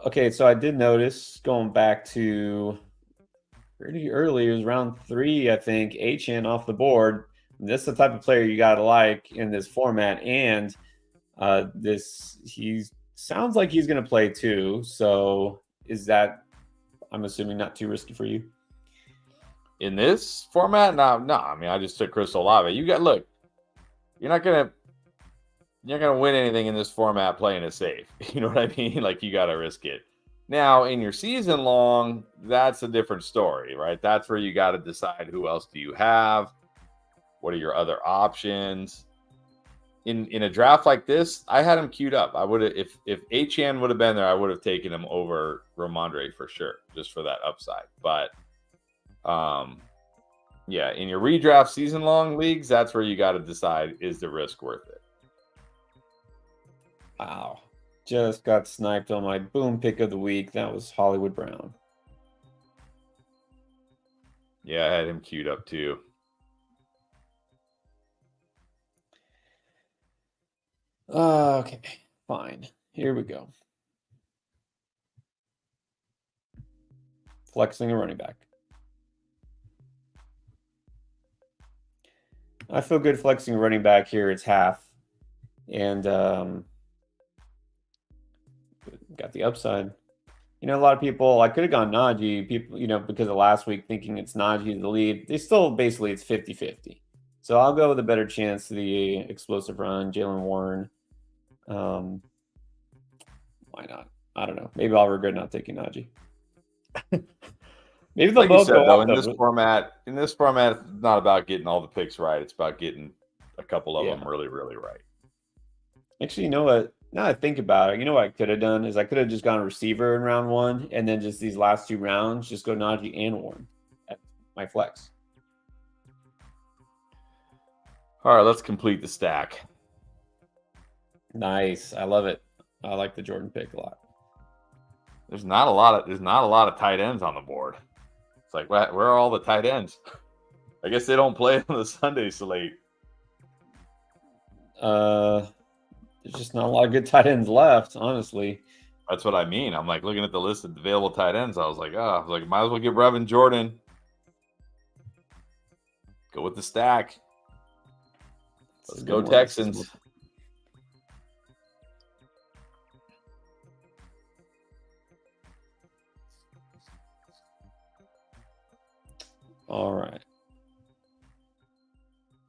Okay, so I did notice going back to pretty early, it was round 3, I think, Achan off the board. This is the type of player you gotta like in this format, and this he sounds like he's gonna play too. So is that, I'm assuming, not too risky for you? In this format, no. I mean, I just took Crystal Olave. Look. You're not gonna win anything in this format playing it safe. You know what I mean? Like, you got to risk it. Now, in your season long, that's a different story, right? That's where you got to decide who else do you have, what are your other options. In a draft like this, I had him queued up. I would have, if Achan would have been there, I would have taken him over Ramondre for sure, just for that upside. But yeah, in your redraft season long leagues, that's where you got to decide, is the risk worth it? Wow. Just got sniped on my boom pick of the week. That was Hollywood Brown. Yeah, I had him queued up too. Okay, fine. Here we go. Flexing a running back. I feel good flexing a running back here. It's half. And got the upside. You know, a lot of people, I could have gone Najee, people, you know, because of last week thinking it's Najee the lead. They still basically, it's 50-50. So I'll go with a better chance to the explosive run, Jalen Warren. Why not? I don't know. Maybe I'll regret not taking Najee. Maybe they'll like you both said, go though, off, in this format, it's not about getting all the picks right. It's about getting a couple of them really, really right. Actually, you know what? Now I think about it, you know what I could have done is I could have just gone receiver in round 1, and then just these last 2 rounds, just go Najee and Warren at my flex. All right, let's complete the stack. Nice, I love it. I like the Jordan pick a lot. There's not a lot of tight ends on the board. It's like, where are all the tight ends? I guess they don't play on the Sunday slate. There's just not a lot of good tight ends left, honestly. That's what I mean. I'm like looking at the list of available might as well get Brevin Jordan. Go with the stack. Let's go Texans. All right.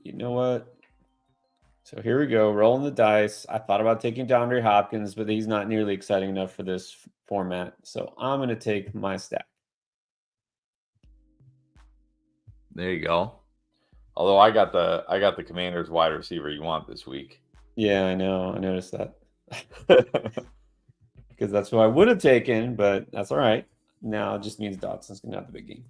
You know what? So here we go, rolling the dice. I thought about taking DeAndre Hopkins, but he's not nearly exciting enough for this format. So I'm going to take my stack. There you go. Although I got the Commanders wide receiver you want this week. Yeah, I know. I noticed that. Because that's who I would have taken, but that's all right. Now it just means Dotson's going to have the big game.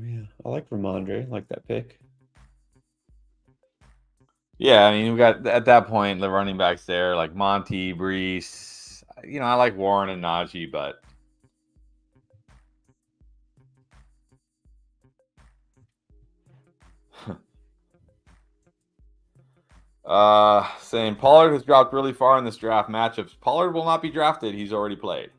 Yeah, I like Ramondre. I like that pick. Yeah, I mean, we got at that point the running backs there, like Monty, Brees. You know, I like Warren and Najee, but saying Pollard has dropped really far in this draft matchups. Pollard will not be drafted. He's already played.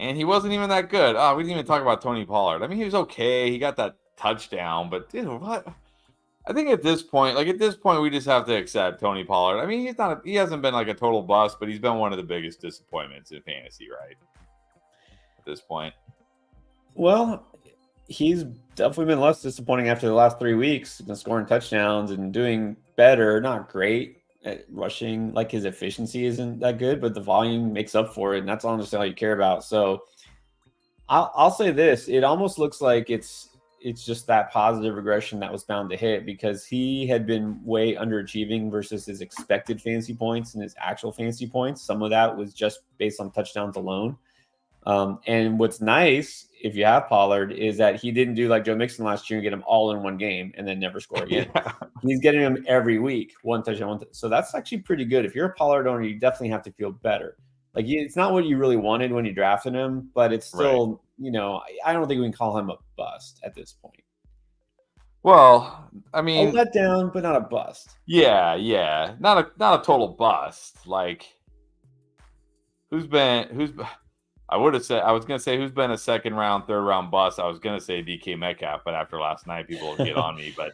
And he wasn't even that good. We didn't even talk about Tony Pollard. I mean, he was okay. He got that touchdown, but dude, what? I think at this point, we just have to accept Tony Pollard. I mean, he hasn't been like a total bust, but he's been one of the biggest disappointments in fantasy, right? At this point. Well, he's definitely been less disappointing after the last 3 weeks, scoring touchdowns and doing better. Not great at rushing. Like, his efficiency isn't that good, but the volume makes up for it, and that's honestly all you care about. So I'll say this: it almost looks like it's just that positive regression that was bound to hit, because he had been way underachieving versus his expected fantasy points and his actual fantasy points. Some of that was just based on touchdowns alone. And what's nice, if you have Pollard, is that he didn't do like Joe Mixon last year and get him all in one game and then never score again. Yeah. He's getting them every week, one touchdown. So that's actually pretty good. If you're a Pollard owner, you definitely have to feel better. Like, it's not what you really wanted when you drafted him, but it's Right. still, I don't think we can call him a bust at this point. Well, I A mean, letdown, but not a bust. yeah, not a total bust. Like, who's I would have said I was gonna say who's been a second round, third round bust. I was gonna say DK Metcalf, but after last night, people will get on me. But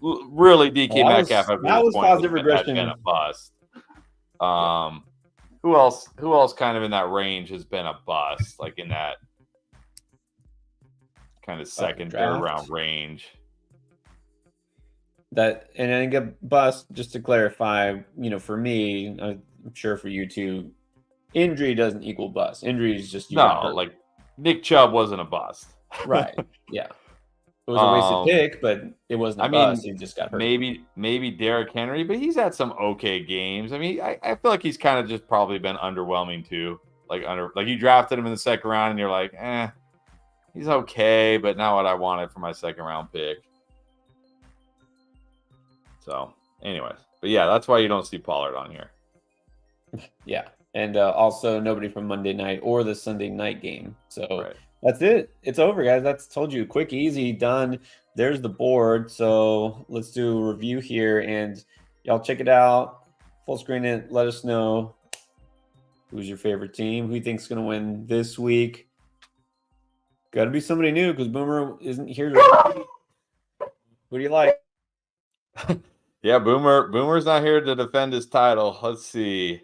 really, DK Well, Metcalf up to that this was point positive had been a regression. bust. Yeah. Who else? Who else kind of in that range has been a bust? Like in that kind of second, third round Draft. range. And I think a bust, just to clarify, for me, I'm sure for you too, injury doesn't equal bust. Injury is just you got No, hurt. like Nick Chubb wasn't a bust. Right. Yeah. It was a wasted um, pick, but it wasn't I a bust. mean, He just got hurt. maybe Derrick Henry, but he's had some okay games. I mean, I feel like he's kind of just probably been underwhelming too. Like you drafted him in the second round, and you're like, he's okay, but not what I wanted for my second round pick. So, anyways, but yeah, that's why you don't see Pollard on here. Yeah. And also nobody from Monday night or the Sunday night game. So Right. that's it. It's over, guys. That's told you. Quick, easy, done. There's the board. So let's do a review here and y'all check it out. Full screen it. Let us know who's your favorite team. Who you think's going to win this week? Got to be somebody new because Boomer isn't here. Who do you like? Yeah, Boomer's not here to defend his title. Let's see.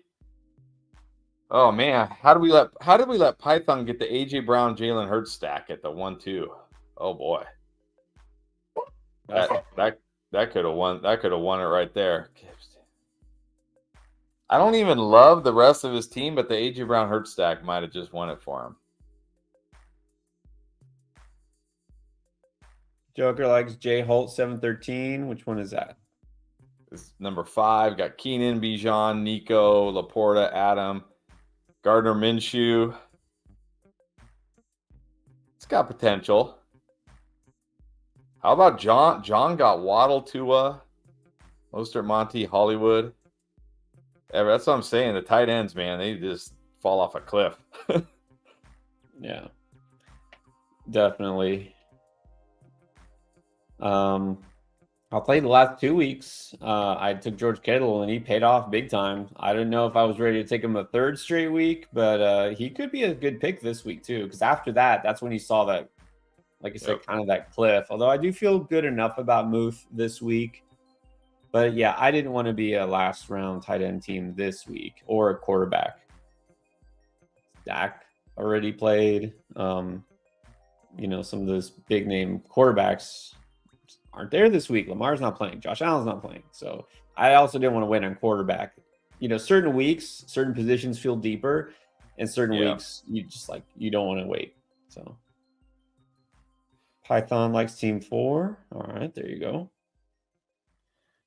Oh man, how did we let Python get the AJ Brown Jalen Hurts stack at the 1-2? Oh boy. That could have won it right there. I don't even love the rest of his team, but the AJ Brown Hurts stack might have just won it for him. Joker likes J Holt 713. Which one is that? It's number 5. Got Keenan, Bijan, Nico, Laporta, Adam, Gardner Minshew. It's got potential. How about John? John got Waddle, Tua, Mostert, Monty, Hollywood. That's what I'm saying. The tight ends, man, they just fall off a cliff. Yeah, definitely. I'll tell you the last 2 weeks, I took George Kittle and he paid off big time. I didn't know if I was ready to take him a third straight week, but he could be a good pick this week too. Because after that, that's when he saw that, like I said, kind of that cliff. Although I do feel good enough about Muth this week. But yeah, I didn't want to be a last round tight end team this week or a quarterback. Dak already played. Some of those big name quarterbacks aren't there this week. Lamar's not playing. Josh Allen's not playing. So I also didn't want to wait on quarterback. Certain weeks, certain positions feel deeper, and certain weeks you don't want to wait. So Python likes team 4. All right, there you go.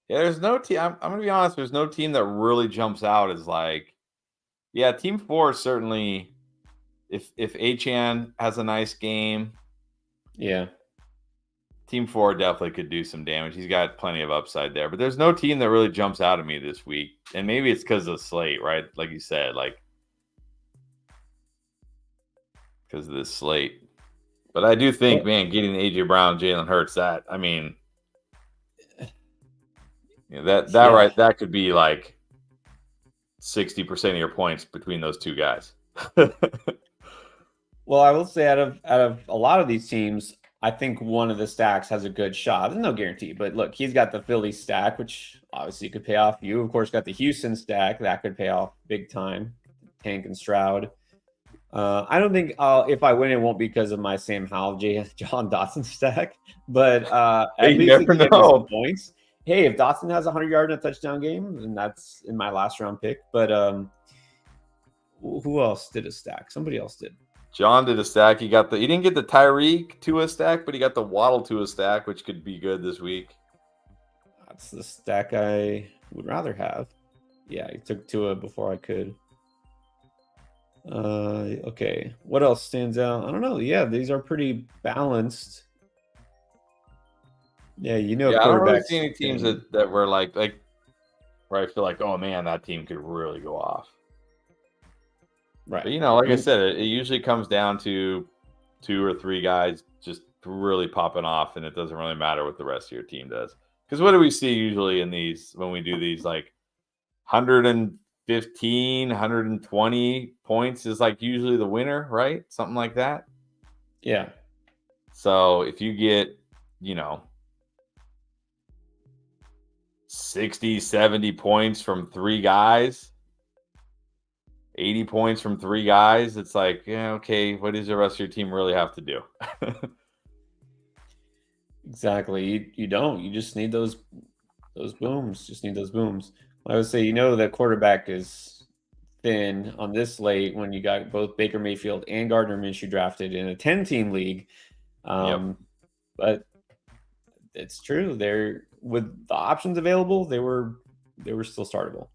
Yeah, there's no team. I'm going to be honest. There's no team that really jumps out as like, yeah, team 4 certainly. If Achan has a nice game, yeah, team 4 definitely could do some damage. He's got plenty of upside there. But there's no team that really jumps out at me this week, and maybe it's because of the slate, right? Like you said, like because of this slate. But I do think, man, getting AJ Brown, Jalen Hurts, that that could be like 60% of your points between those two guys. Well, I will say out of a lot of these teams, I think one of the stacks has a good shot. There's no guarantee, but look, he's got the Philly stack, which obviously could pay off. You, of course, got the Houston stack that could pay off big time. Tank and Stroud. I don't think if I win, it won't be because of my Sam Howell, John Dotson stack, but at least it can get me some points. Hey, if Dotson has 100 yard and a touchdown game, then that's in my last round pick. But who else did a stack? Somebody else did. John did a stack. He didn't get the Tyreek to a stack, but he got the Waddle to a stack, which could be good this week. That's the stack I would rather have. Yeah, he took Tua before I could. Okay. What else stands out? I don't know. Yeah, these are pretty balanced. Yeah, I don't really see any teams that were like where I feel like, oh man, that team could really go off. Right. But like I said, it usually comes down to 2 or 3 guys just really popping off, and it doesn't really matter what the rest of your team does. Because what do we see usually in these when we do these, like 115, 120 points is like usually the winner, right? Something like that. Yeah. So if you get, you know, 60, 70 points from 3 guys, 80 points from 3 guys, it's like, yeah, okay, what does the rest of your team really have to do? Exactly. You don't. You just need those booms. Just need those booms. I would say, that quarterback is thin on this slate when you got both Baker Mayfield and Gardner Minshew drafted in a 10-team league. Yep. But it's true. They're with the options available, they were still startable.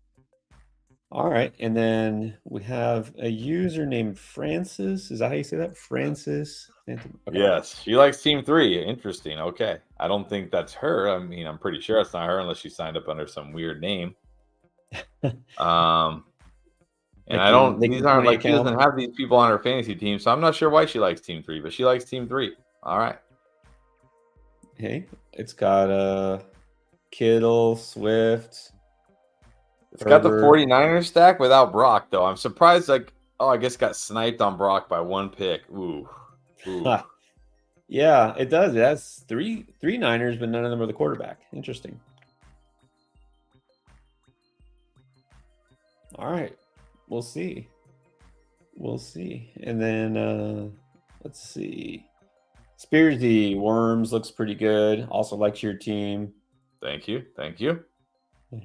All right, and then we have a user named Francis. Is that how you say that, Francis? Okay. Yes, she likes Team 3. Interesting. Okay, I don't think that's her. I mean, I'm pretty sure it's not her unless she signed up under some weird name. And Like I don't. These aren't 20 like she account. doesn't have these people on her fantasy team, so I'm not sure why she likes Team 3, but she likes Team 3. All right. Hey, it's got Kittle, Swift. It's got the Herbert. 49ers stack without Brock, though. I'm surprised. Like, I guess got sniped on Brock by 1 pick. Ooh. Yeah, it does. It has three Niners, but none of them are the quarterback. Interesting. All right, we'll see. And then let's see. Spearsy Worms looks pretty good. Also likes your team. Thank you.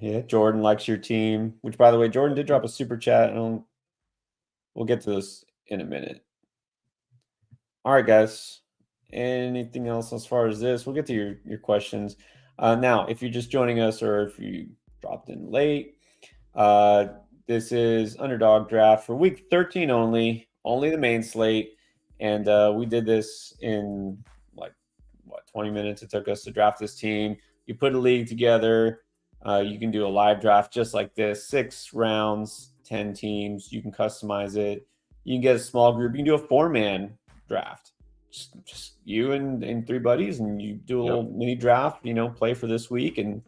Yeah, Jordan likes your team. Which, by the way, Jordan did drop a super chat, and we'll get to this in a minute. All right, guys. Anything else as far as this? We'll get to your questions. Now, if you're just joining us or if you dropped in late, this is Underdog Draft for week 13 only the main slate. And we did this in 20 minutes it took us to draft this team. You put a league together. You can do a live draft just like this, 6 rounds, 10 teams. You can customize it. You can get a small group. You can do a 4-man draft. Just you and 3 buddies, and you do a little mini draft, play for this week and,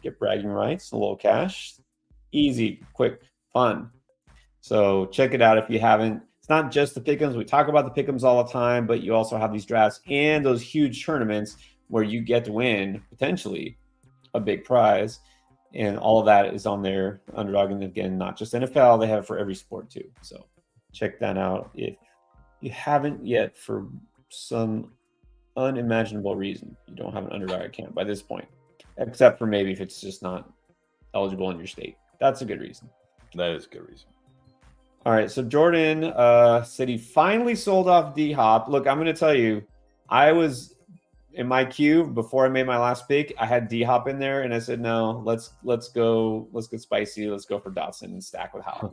get bragging rights, a little cash. Easy, quick, fun. So check it out if you haven't. It's not just the pick'ems. We talk about the pick'ems all the time, but you also have these drafts and those huge tournaments where you get to win potentially a big prize. And all of that is on their Underdog. And again, not just NFL, they have it for every sport too. So check that out if you haven't yet, for some unimaginable reason. You don't have an Underdog account by this point, except for maybe if it's just not eligible in your state. That's a good reason. That is a good reason. All right, so Jordan said he finally sold off D-Hop. Look, I'm going to tell you, I was in my queue before I made my last pick. I had D-Hop in there, and I said, no, let's get spicy. Let's go for Dotson and stack with Howard.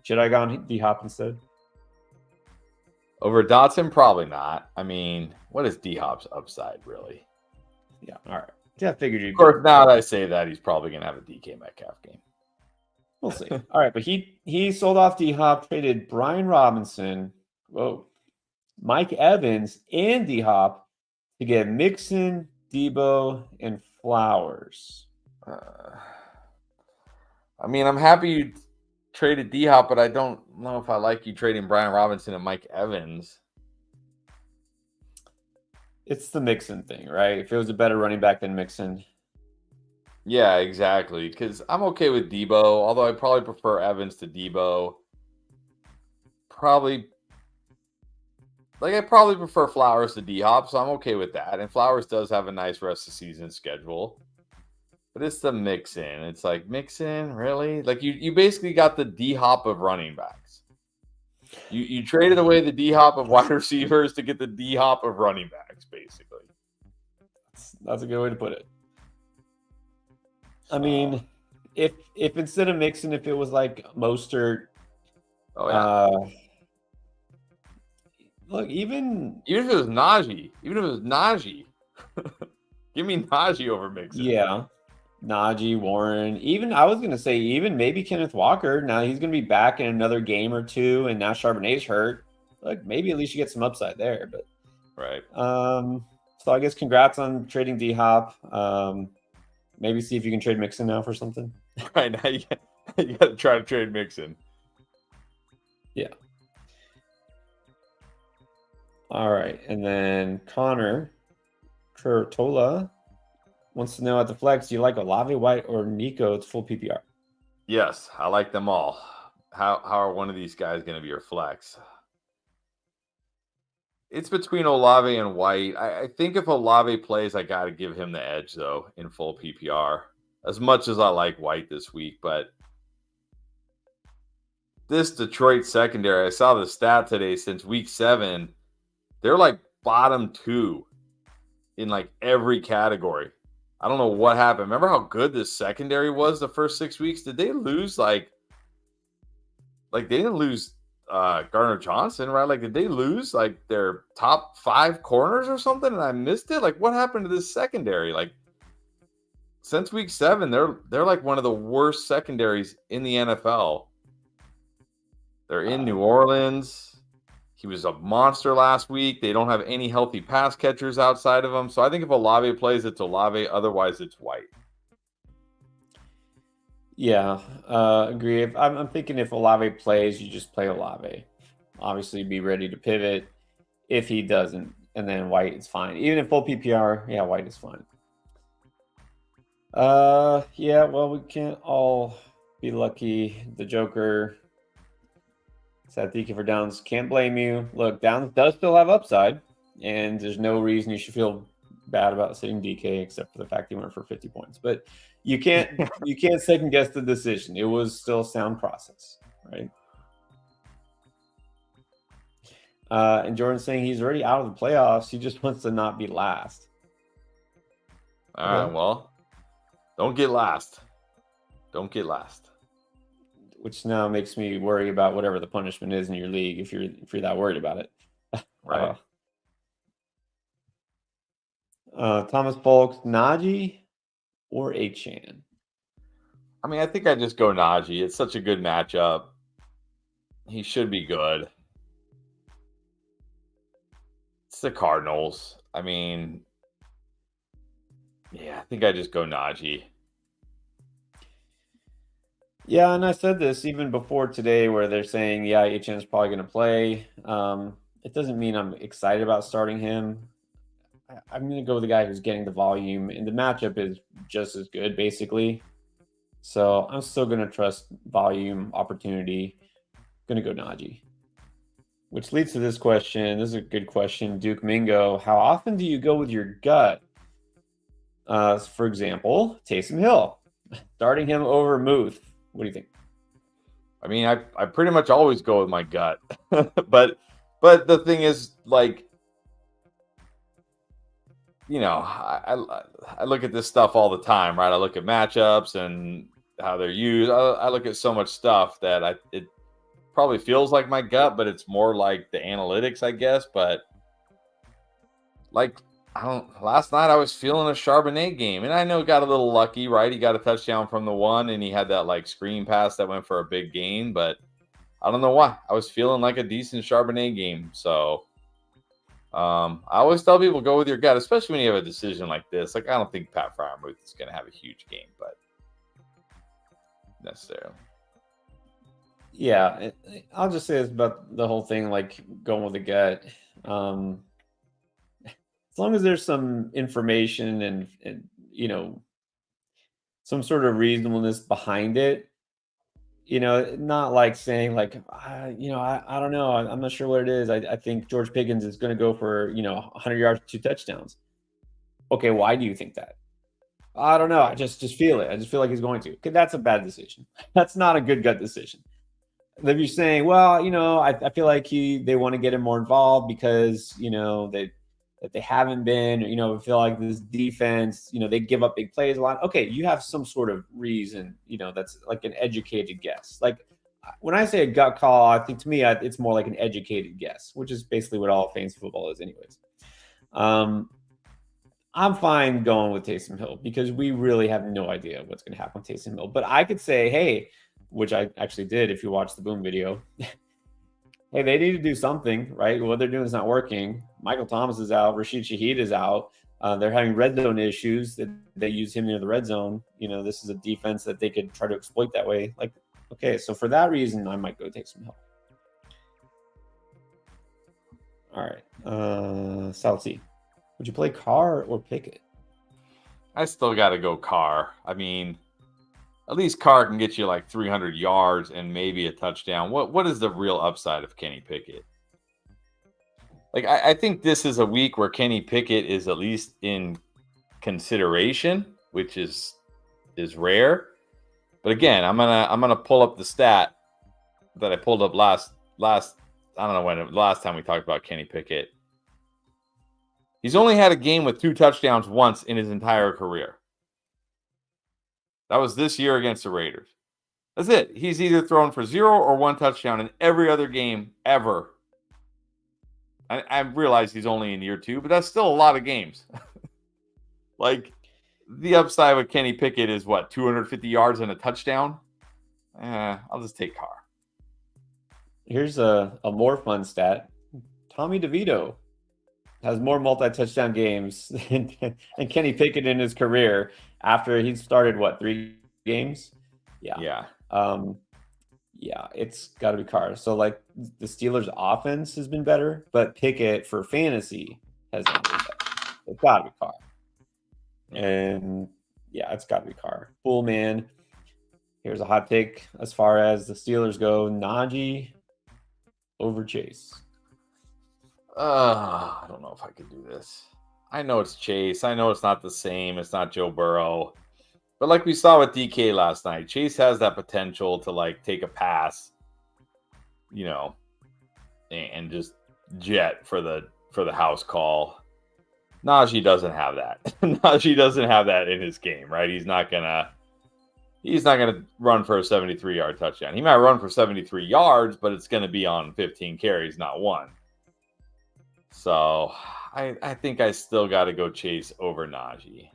Should I have gone D-Hop instead? Over Dotson, probably not. I mean, what is D-Hop's upside, really? Yeah, all right. Yeah, I figured you'd. Of course, now that I say that, he's probably going to have a DK Metcalf game. We'll see. All right, but he sold off D-Hop, traded Brian Robinson, Mike Evans, and D-Hop to get Mixon, Debo, and Flowers. I mean, I'm happy you traded D-Hop, but I don't know if I like you trading Brian Robinson and Mike Evans. It's the Mixon thing, right? If it was a better running back than Mixon. Yeah, exactly. Because I'm okay with Debo, although I probably prefer Evans to Debo. I probably prefer Flowers to D-Hop, so I'm okay with that. And Flowers does have a nice rest of season schedule. But it's the Mixon. It's like, Mixon, really? Like, you basically got the D-Hop of running backs. You traded away the D-Hop of wide receivers to get the D-Hop of running backs, basically. That's a good way to put it. I mean, if instead of Mixon, if it was like Mostert, look, even if it was Najee, give me Najee over Mixon. Yeah, Najee, Warren, even I was going to say even maybe Kenneth Walker. Now he's going to be back in another game or two, and now Charbonnet's hurt. Like maybe at least you get some upside there. But Right. So I guess congrats on trading D Hop. Maybe see if you can trade Mixon now for something. Right now you got to try to trade Mixon. Yeah. All right, and then Connor Curtola wants to know at the flex, do you like Olave, White, or Nico? It's full PPR. Yes, I like them all. How are one of these guys going to be your flex? It's between Olave and White. I think if Olave plays, I got to give him the edge, though, in full PPR. As much as I like White this week, but this Detroit secondary, I saw the stat today since week 7, they're like bottom 2 in like every category. I don't know what happened. Remember how good this secondary was the first 6 weeks? Did they lose like they didn't lose Gardner Johnson, right? Like, did they lose like their top 5 corners or something and I missed it? Like, what happened to this secondary? Like, since week 7, they're like one of the worst secondaries in the NFL. They're in New Orleans. He was a monster last week. They don't have any healthy pass catchers outside of him. So I think if Olave plays, it's Olave. Otherwise, it's White. Yeah, agree. I'm thinking if Olave plays, you just play Olave. Obviously, be ready to pivot if he doesn't. And then White is fine. Even in full PPR, yeah, White is fine. Yeah, well, we can't all be lucky. The Joker, sad thinking for Downs. Can't blame you. Look, Downs does still have upside, and there's no reason you should feel bad about sitting DK except for the fact he went for 50 points. But you can't second guess the decision. It was still a sound process, right? And Jordan's saying he's already out of the playoffs. He just wants to not be last. All right, well, don't get last. Don't get last. Which now makes me worry about whatever the punishment is in your league if you're that worried about it. Right. Thomas Folks, Najee or Achan? I mean, I think I just go Najee. It's such a good matchup. He should be good. It's the Cardinals. I mean, yeah, I think I just go Najee. Yeah, and I said this even before today where they're saying, yeah, Achan is probably going to play. It doesn't mean I'm excited about starting him. I'm going to go with the guy who's getting the volume, and the matchup is just as good, basically. So I'm still going to trust volume, opportunity. Going to go Najee. Which leads to this question. This is a good question. Duke Mingo, how often do you go with your gut? For example, Taysom Hill. Starting him over Muth. What do you think? I mean, I pretty much always go with my gut. but the thing is, like, you know, I look at this stuff all the time, right? I look at matchups and how they're used. I look at so much stuff that it probably feels like my gut, but it's more like the analytics, I guess. But like, last night I was feeling a Charbonnet game, and I know got a little lucky, right? He got a touchdown from the one, and he had that like screen pass that went for a big gain. But I don't know why. I was feeling like a decent Charbonnet game, so. I always tell people go with your gut, especially when you have a decision like this. Like, I don't think Pat Freiermuth is going to have a huge game, but necessarily. Yeah, I'll just say this about the whole thing, like going with the gut. As long as there's some information and you know, some sort of reasonableness behind it, you know, not like saying like, I don't know. I'm not sure what it is. I think George Pickens is going to go for, 100 yards, 2 touchdowns. Okay, why do you think that? I don't know. I just feel it. I just feel like he's going to. Okay, that's a bad decision. That's not a good gut decision. If you're saying, well, I feel like they want to get him more involved because, that they haven't been, I feel like this defense, they give up big plays a lot. Okay, you have some sort of reason, that's like an educated guess. Like when I say a gut call, I think to me, it's more like an educated guess, which is basically what all fantasy football is anyways. I'm fine going with Taysom Hill because we really have no idea what's going to happen with Taysom Hill. But I could say, hey, which I actually did if you watch the Boom video. Hey, they need to do something, right? What they're doing is not working. Michael Thomas is out. Rashid Shaheed is out. They're having red zone issues that they use him near the red zone. This is a defense that they could try to exploit that way. Like, okay, so for that reason, I might go take some help. All right. South Sea. Would you play Carr or Pickett? I still got to go Carr. I mean, at least Carr can get you like 300 yards and maybe a touchdown. What is the real upside of Kenny Pickett? Like, I think this is a week where Kenny Pickett is at least in consideration, which is rare. But again, I'm gonna pull up the stat that I pulled up last I don't know when last time we talked about Kenny Pickett. He's only had a game with 2 touchdowns once in his entire career. That was this year against the Raiders. That's it. He's either thrown for 0 or 1 touchdown in every other game ever. I realize he's only in year 2, but that's still a lot of games. Like, the upside with Kenny Pickett is what, 250 yards and a touchdown? I'll just take Carr. Here's a more fun stat. Tommy DeVito has more multi-touchdown games than Kenny Pickett in his career after he started, 3 games? Yeah. Yeah, it's got to be Carr. So, like, the Steelers' offense has been better, but Pickett for fantasy has not been better. It's got to be Carr. And, yeah, it's got to be Carr. Full man. Here's a hot take as far as the Steelers go. Najee over Chase. I don't know if I could do this. I know it's Chase. I know it's not the same. It's not Joe Burrow. But like we saw with DK last night, Chase has that potential to like take a pass, and just jet for the house call. Najee doesn't have that. Najee doesn't have that in his game, right? He's not gonna run for a 73-yard touchdown. He might run for 73 yards, but it's gonna be on 15 carries, not 1. So I think I still got to go Chase over Najee.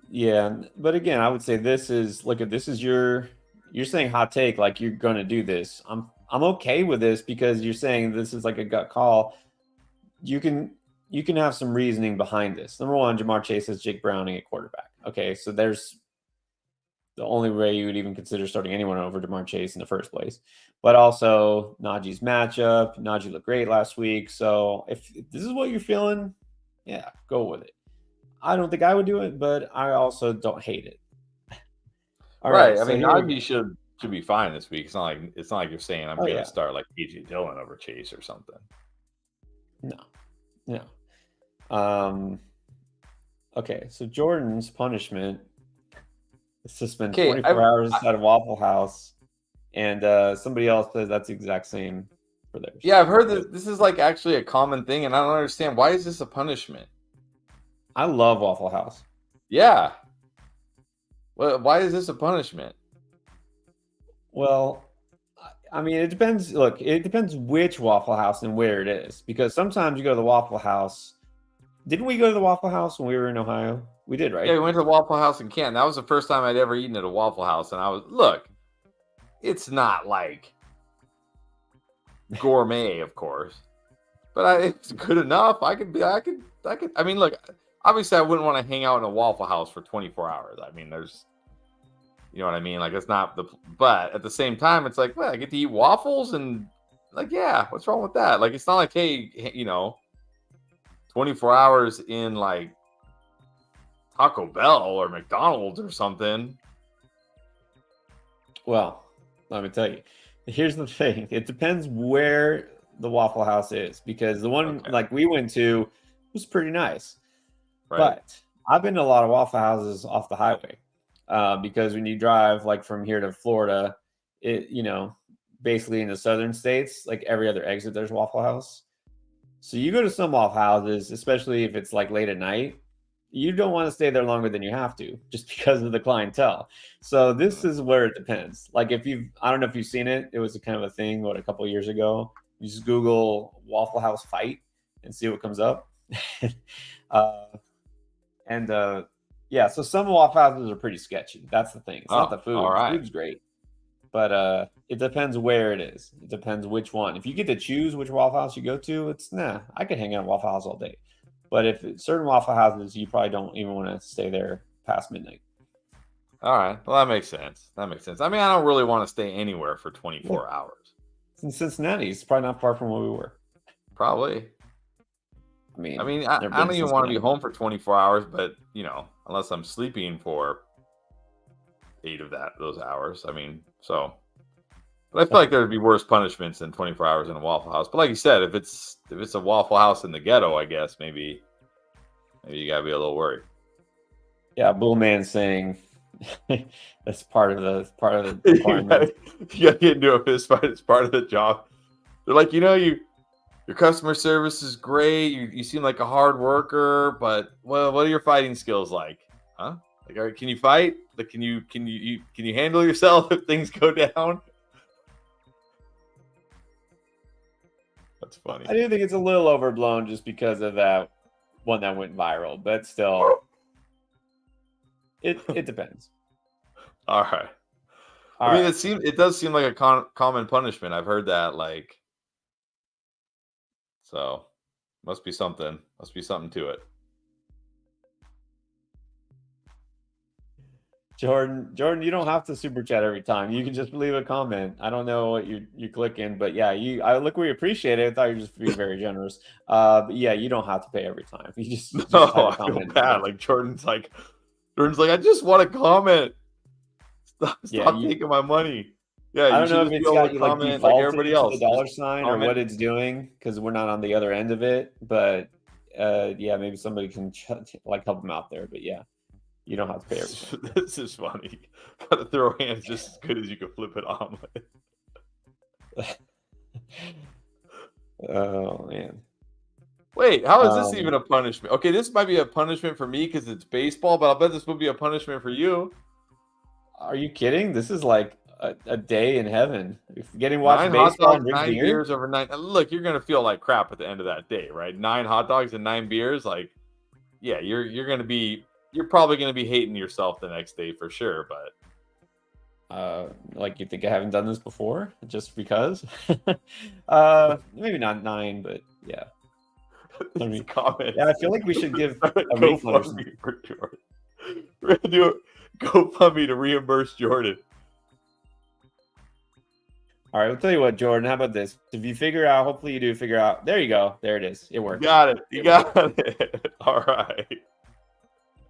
Yeah, but again, I would say this is you're saying hot take, like you're going to do this. I'm okay with this because you're saying this is like a gut call. You can have some reasoning behind this. Number one, Jamar Chase has Jake Browning at quarterback. Okay, so there's the only way you would even consider starting anyone over Jamar Chase in the first place. But also Najee's matchup. Najee looked great last week. So if this is what you're feeling, yeah, go with it. I don't think I would do it, but I also don't hate it. All right. I mean, Najee should be fine this week. It's not like you're saying I'm going to start like AJ Dillon over Chase or something. No. Okay, so Jordan's punishment is to spend 24 hours inside a Waffle House, and somebody else says that's the exact same for theirs. Yeah, I've heard that this is like actually a common thing, and I don't understand. Why is this a punishment? I love Waffle House. Yeah. Well, why is this a punishment? Well, I mean, it depends. Look, it depends which Waffle House and where it is. Because sometimes you go to the Waffle House. Didn't we go to the Waffle House when we were in Ohio? We did, right? Yeah, we went to the Waffle House in Canton. That was the first time I'd ever eaten at a Waffle House. And it's not like gourmet, of course. But it's good enough. I mean, look, obviously I wouldn't want to hang out in a Waffle House for 24 hours. I mean, you know what I mean? Like, it's not but at the same time, it's like, well, I get to eat waffles and like, yeah, what's wrong with that? Like, it's not like, hey, 24 hours in like Taco Bell or McDonald's or something. Well, let me tell you, here's the thing. It depends where the Waffle House is, because the one like we went to was pretty nice. Right. But I've been to a lot of Waffle Houses off the highway because when you drive like from here to Florida, basically in the southern states, like every other exit, there's Waffle House. So you go to some Waffle Houses, especially if it's like late at night, you don't want to stay there longer than you have to just because of the clientele. So this is where it depends. Like I don't know if you've seen it. It was a kind of a thing, a couple of years ago. You just Google Waffle House fight and see what comes up. uh, and yeah, so some Waffle Houses are pretty sketchy. That's the thing. It's not Oh, the food. all The right. food's great, but it depends where it is. It depends which one. If you get to choose which Waffle House you go to, it's nah. I could hang out at Waffle House all day. But if certain Waffle Houses, you probably don't even want to stay there past midnight. All right. Well, that makes sense. That makes sense. I mean, I don't really want to stay anywhere for Yeah, 24 hours. it's in Cincinnati. It's probably not far from where we were. Probably. I I mean, mean, never I been don't to even want to be Cincinnati. home for 24 hours, but unless I'm sleeping for 8 of those hours. I mean, so but I feel like there'd be worse punishments than 24 hours in a Waffle House. But like you said, if it's a Waffle House in the ghetto, I guess maybe you gotta be a little worried. Yeah, Bullman saying that's part of the you requirement. gotta, you gotta get into a fist fight. It's part of the job. They're like, your customer service is great. You seem like a hard worker, but well, what are your fighting skills like? Huh? Like, can you fight? Like, can you handle yourself if things go down? That's funny. I do think it's a little overblown just because of that one that went viral, but still, it depends. All right. I All mean, right. it does seem like a common punishment. I've heard that, like, so must be something. Must be something to it. Jordan, you don't have to super chat every time. You can just leave a comment. I don't know what you're clicking, but yeah, I look, we appreciate it. I thought you were just being very generous. But yeah, you don't have to pay every time. You just type No, a I feel comment and bad. that's Like it. Jordan's like, I just want to comment. Yeah, Stop taking my money. Yeah, I you don't should know if just be it's able got to you like comment like everybody defaulted to the else. Just dollar sign or what comment. it's doing because we're not on the other end of it. But yeah, maybe somebody can like help them out there. But yeah, you don't have to pay every time. This is funny. Got to throw hands just as good as you can flip it omelet. Oh man. Wait, how is this Um, even a punishment? Okay, this might be a punishment for me because it's baseball, but I'll bet this would be a punishment for you. are you kidding? This is like a day in heaven. If getting to watch 9 hot baseball and dogs, drink 9 beers beer. overnight. Look, you're gonna feel like crap at the end of that day, right? 9 hot dogs and 9 beers. Like, yeah, you're probably gonna be hating yourself the next day for sure. But Like you think I haven't done this before just because? Maybe not nine, but yeah. I these mean, yeah, comments, I feel like we should give a refund or something. GoFundMe for Jordan. We're gonna do a GoFundMe to reimburse Jordan. All right, I'll tell you what, Jordan. How about this? If you figure out, hopefully you do figure out. There you go. There it is. It You worked. got it. You It worked. got it. All right.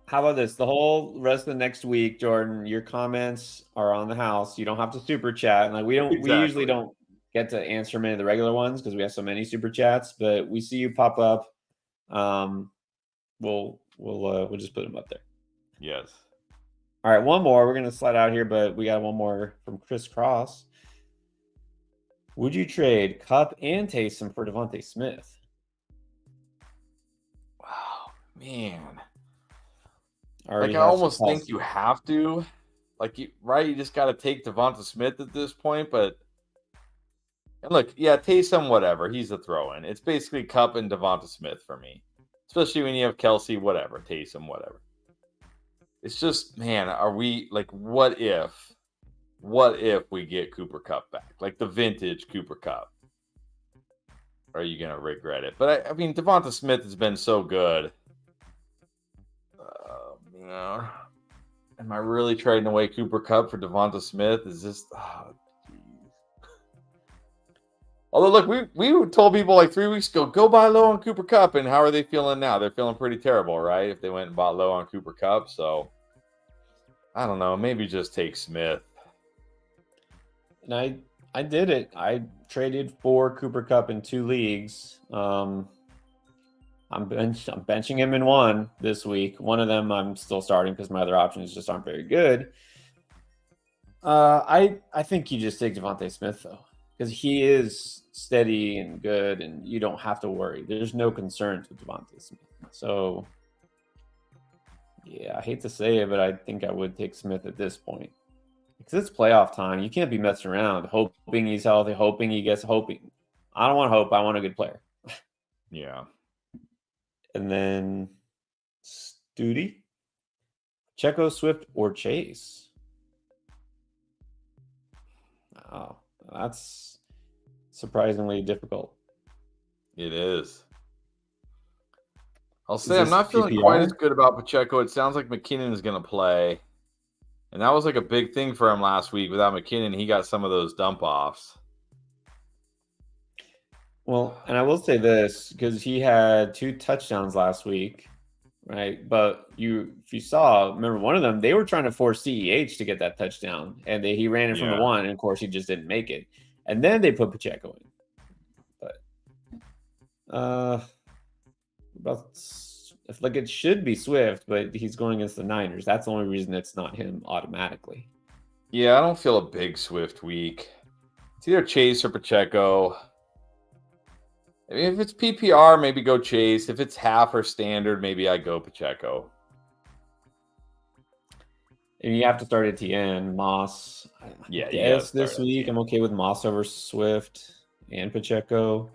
How about this? The whole rest of the next week, Jordan, your comments are on the house. You don't have to super chat. Like we usually Exactly. don't get to answer many of the regular ones because we have so many super chats, but we see you pop up. Um, we'll just put them up there. Yes. All right, one more. We're gonna slide out here, but we got one more from Chris Cross. Would you trade Cup and Taysom for Devontae Smith? Wow, man. Like, Already I have some almost calls. think you have to. Like, right? You just got to take Devonta Smith at this point. But and look, yeah, Taysom, whatever. He's a throw-in. It's basically Cup and Devonta Smith for me, especially when you have Kelsey, whatever, Taysom, whatever. It's just, man, are we like, what if we get Cooper Cup back, like the vintage Cooper Cup? Are you gonna regret it? But I mean, Devonta Smith has been so good. You know, am I really trading away Cooper Cup for Devonta Smith? Is this? Oh, although, look, we told people like 3 weeks ago, go buy low on Cooper Cup, and how are they feeling now? They're feeling pretty terrible, right? If they went and bought low on Cooper Cup, so I don't know. Maybe just take Smith. And I did it. I traded for Cooper Cup in 2 leagues. I'm benching him in one this week. One of them I'm still starting because my other options just aren't very good. I think you just take Devontae Smith though, because he is steady and good, and you don't have to worry. There's no concerns with Devontae Smith. So yeah, I hate to say it, but I think I would take Smith at this point. Because it's playoff time. You can't be messing around, hoping he's healthy, hoping he gets hoping. I don't want hope. I want a good player. Yeah. And then Studi, Checo, Swift, or Chase. Oh, that's surprisingly difficult. It is. I'll Is say I'm this not feeling quite as PPR? good about Pacheco. It sounds like McKinnon is going to play. And that was like a big thing for him last week. Without McKinnon, he got some of those dump offs. Well, and I will say this because he had 2 touchdowns last week, right? But if you saw, remember one of them, they were trying to force CEH to get that touchdown, and he ran it from the Yeah. one, and of course he just didn't make it. And then they put Pacheco in. But if like it should be Swift, but he's going against the Niners. That's the only reason it's not him automatically. Yeah, I don't feel a big Swift week. It's either Chase or Pacheco. I mean, if it's PPR, maybe go Chase. If it's half or standard, maybe I go Pacheco. And you have to start Etienne, Moss. Yeah, I you gotta guess this start week Etienne. I'm okay with Moss over Swift and Pacheco.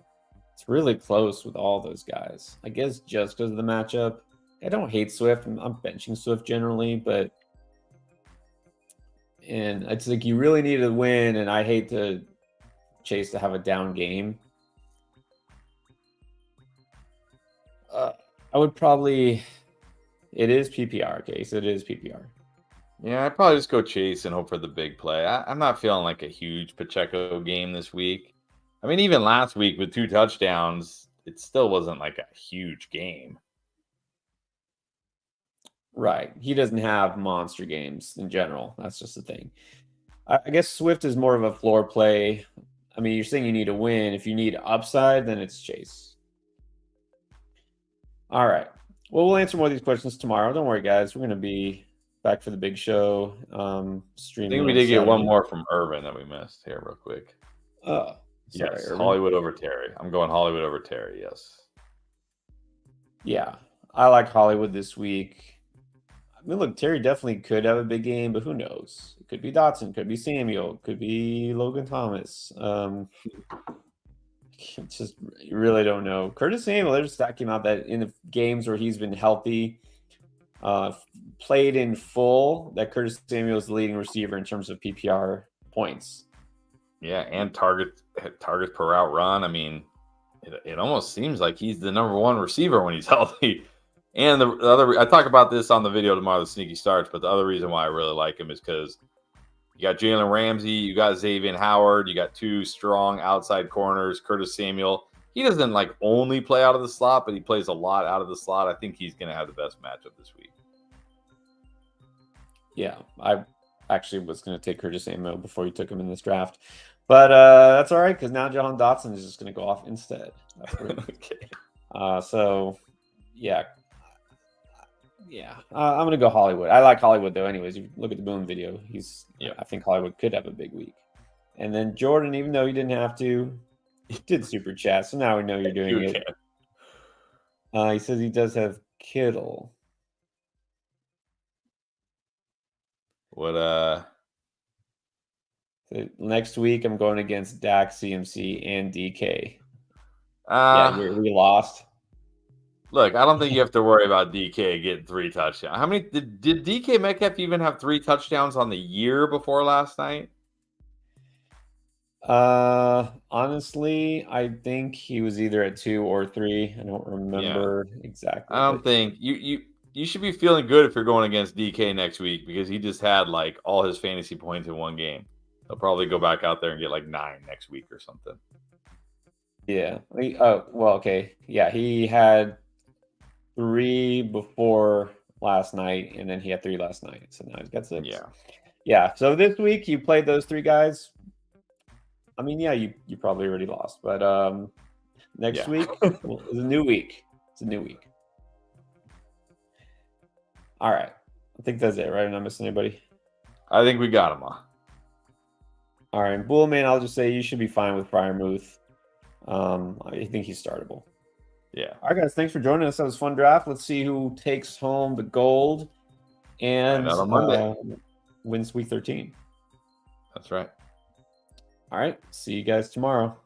It's really close with all those guys. I guess just because of the matchup. I don't hate Swift. I'm benching Swift generally, but it's like you really need to win, and I hate to Chase to have a down game. I would probably. It is PPR case. It is PPR. Yeah, I'd probably just go Chase and hope for the big play. I'm not feeling like a huge Pacheco game this week. I mean, even last week with 2 touchdowns, it still wasn't like a huge game. Right. He doesn't have monster games in general. That's just the thing. I guess Swift is more of a floor play. I mean, you're saying you need to win. If you need upside, then it's Chase. All right. Well, we'll answer more of these questions tomorrow. Don't worry, guys. We're going to be back for the big show. I Streaming. think we on did get one Saturday. more from Irvin that we missed here real quick. Oh, sorry, Yes, Irvin. Hollywood over Terry. I'm going Hollywood over Terry, yes. Yeah, I like Hollywood this week. I mean, look, Terry definitely could have a big game, but who knows? It could be Dotson, could be Samuel, could be Logan Thomas. Just you really don't know. Curtis Samuel, there's a stat came out that in the games where he's been healthy, played in full, that Curtis Samuel is the leading receiver in terms of PPR points. Yeah, and targets per route run. I mean, it almost seems like he's the number 1 receiver when he's healthy. And the other, I talk about this on the video tomorrow, the sneaky starts, but the other reason why I really like him is because you got Jalen Ramsey, you got Xavier Howard, you got 2 strong outside corners, Curtis Samuel. He doesn't like only play out of the slot, but he plays a lot out of the slot. I think he's going to have the best matchup this week. Yeah, I actually was going to take Curtis Samuel before you took him in this draft. But that's all right because now John Dotson is just going to go off instead. That's great. Okay. So, yeah. I'm going to go Hollywood. I like Hollywood, though, anyways. You look at the Boom video. I think Hollywood could have a big week. And then Jordan, even though he didn't have to, he did super chat. So now we know you're doing it. He says he does have Kittle. What So next week, I'm going against Dak, CMC, and DK. We lost. Look, I don't think you have to worry about DK getting 3 touchdowns. How many did DK Metcalf even have 3 touchdowns on the year before last night? Honestly, I think he was either at 2 or 3. I don't remember exactly. I don't think you should be feeling good if you're going against DK next week because he just had like all his fantasy points in one game. He'll probably go back out there and get like 9 next week or something. Yeah. Okay. Yeah, he had 3 before last night, and then he had 3 last night. So now he's got 6. Yeah. So this week you played those 3 guys. I mean, yeah, you probably already lost, but next week is a new week. It's a new week. All right. I think that's it, right? I'm not missing anybody. I think we got him all. All right. Bullman, I'll just say you should be fine with Fryermuth. I think he's startable. Yeah. All right, guys. Thanks for joining us. That was a fun draft. Let's see who takes home the gold and on Monday. Wins week 13. That's right. All right. See you guys tomorrow.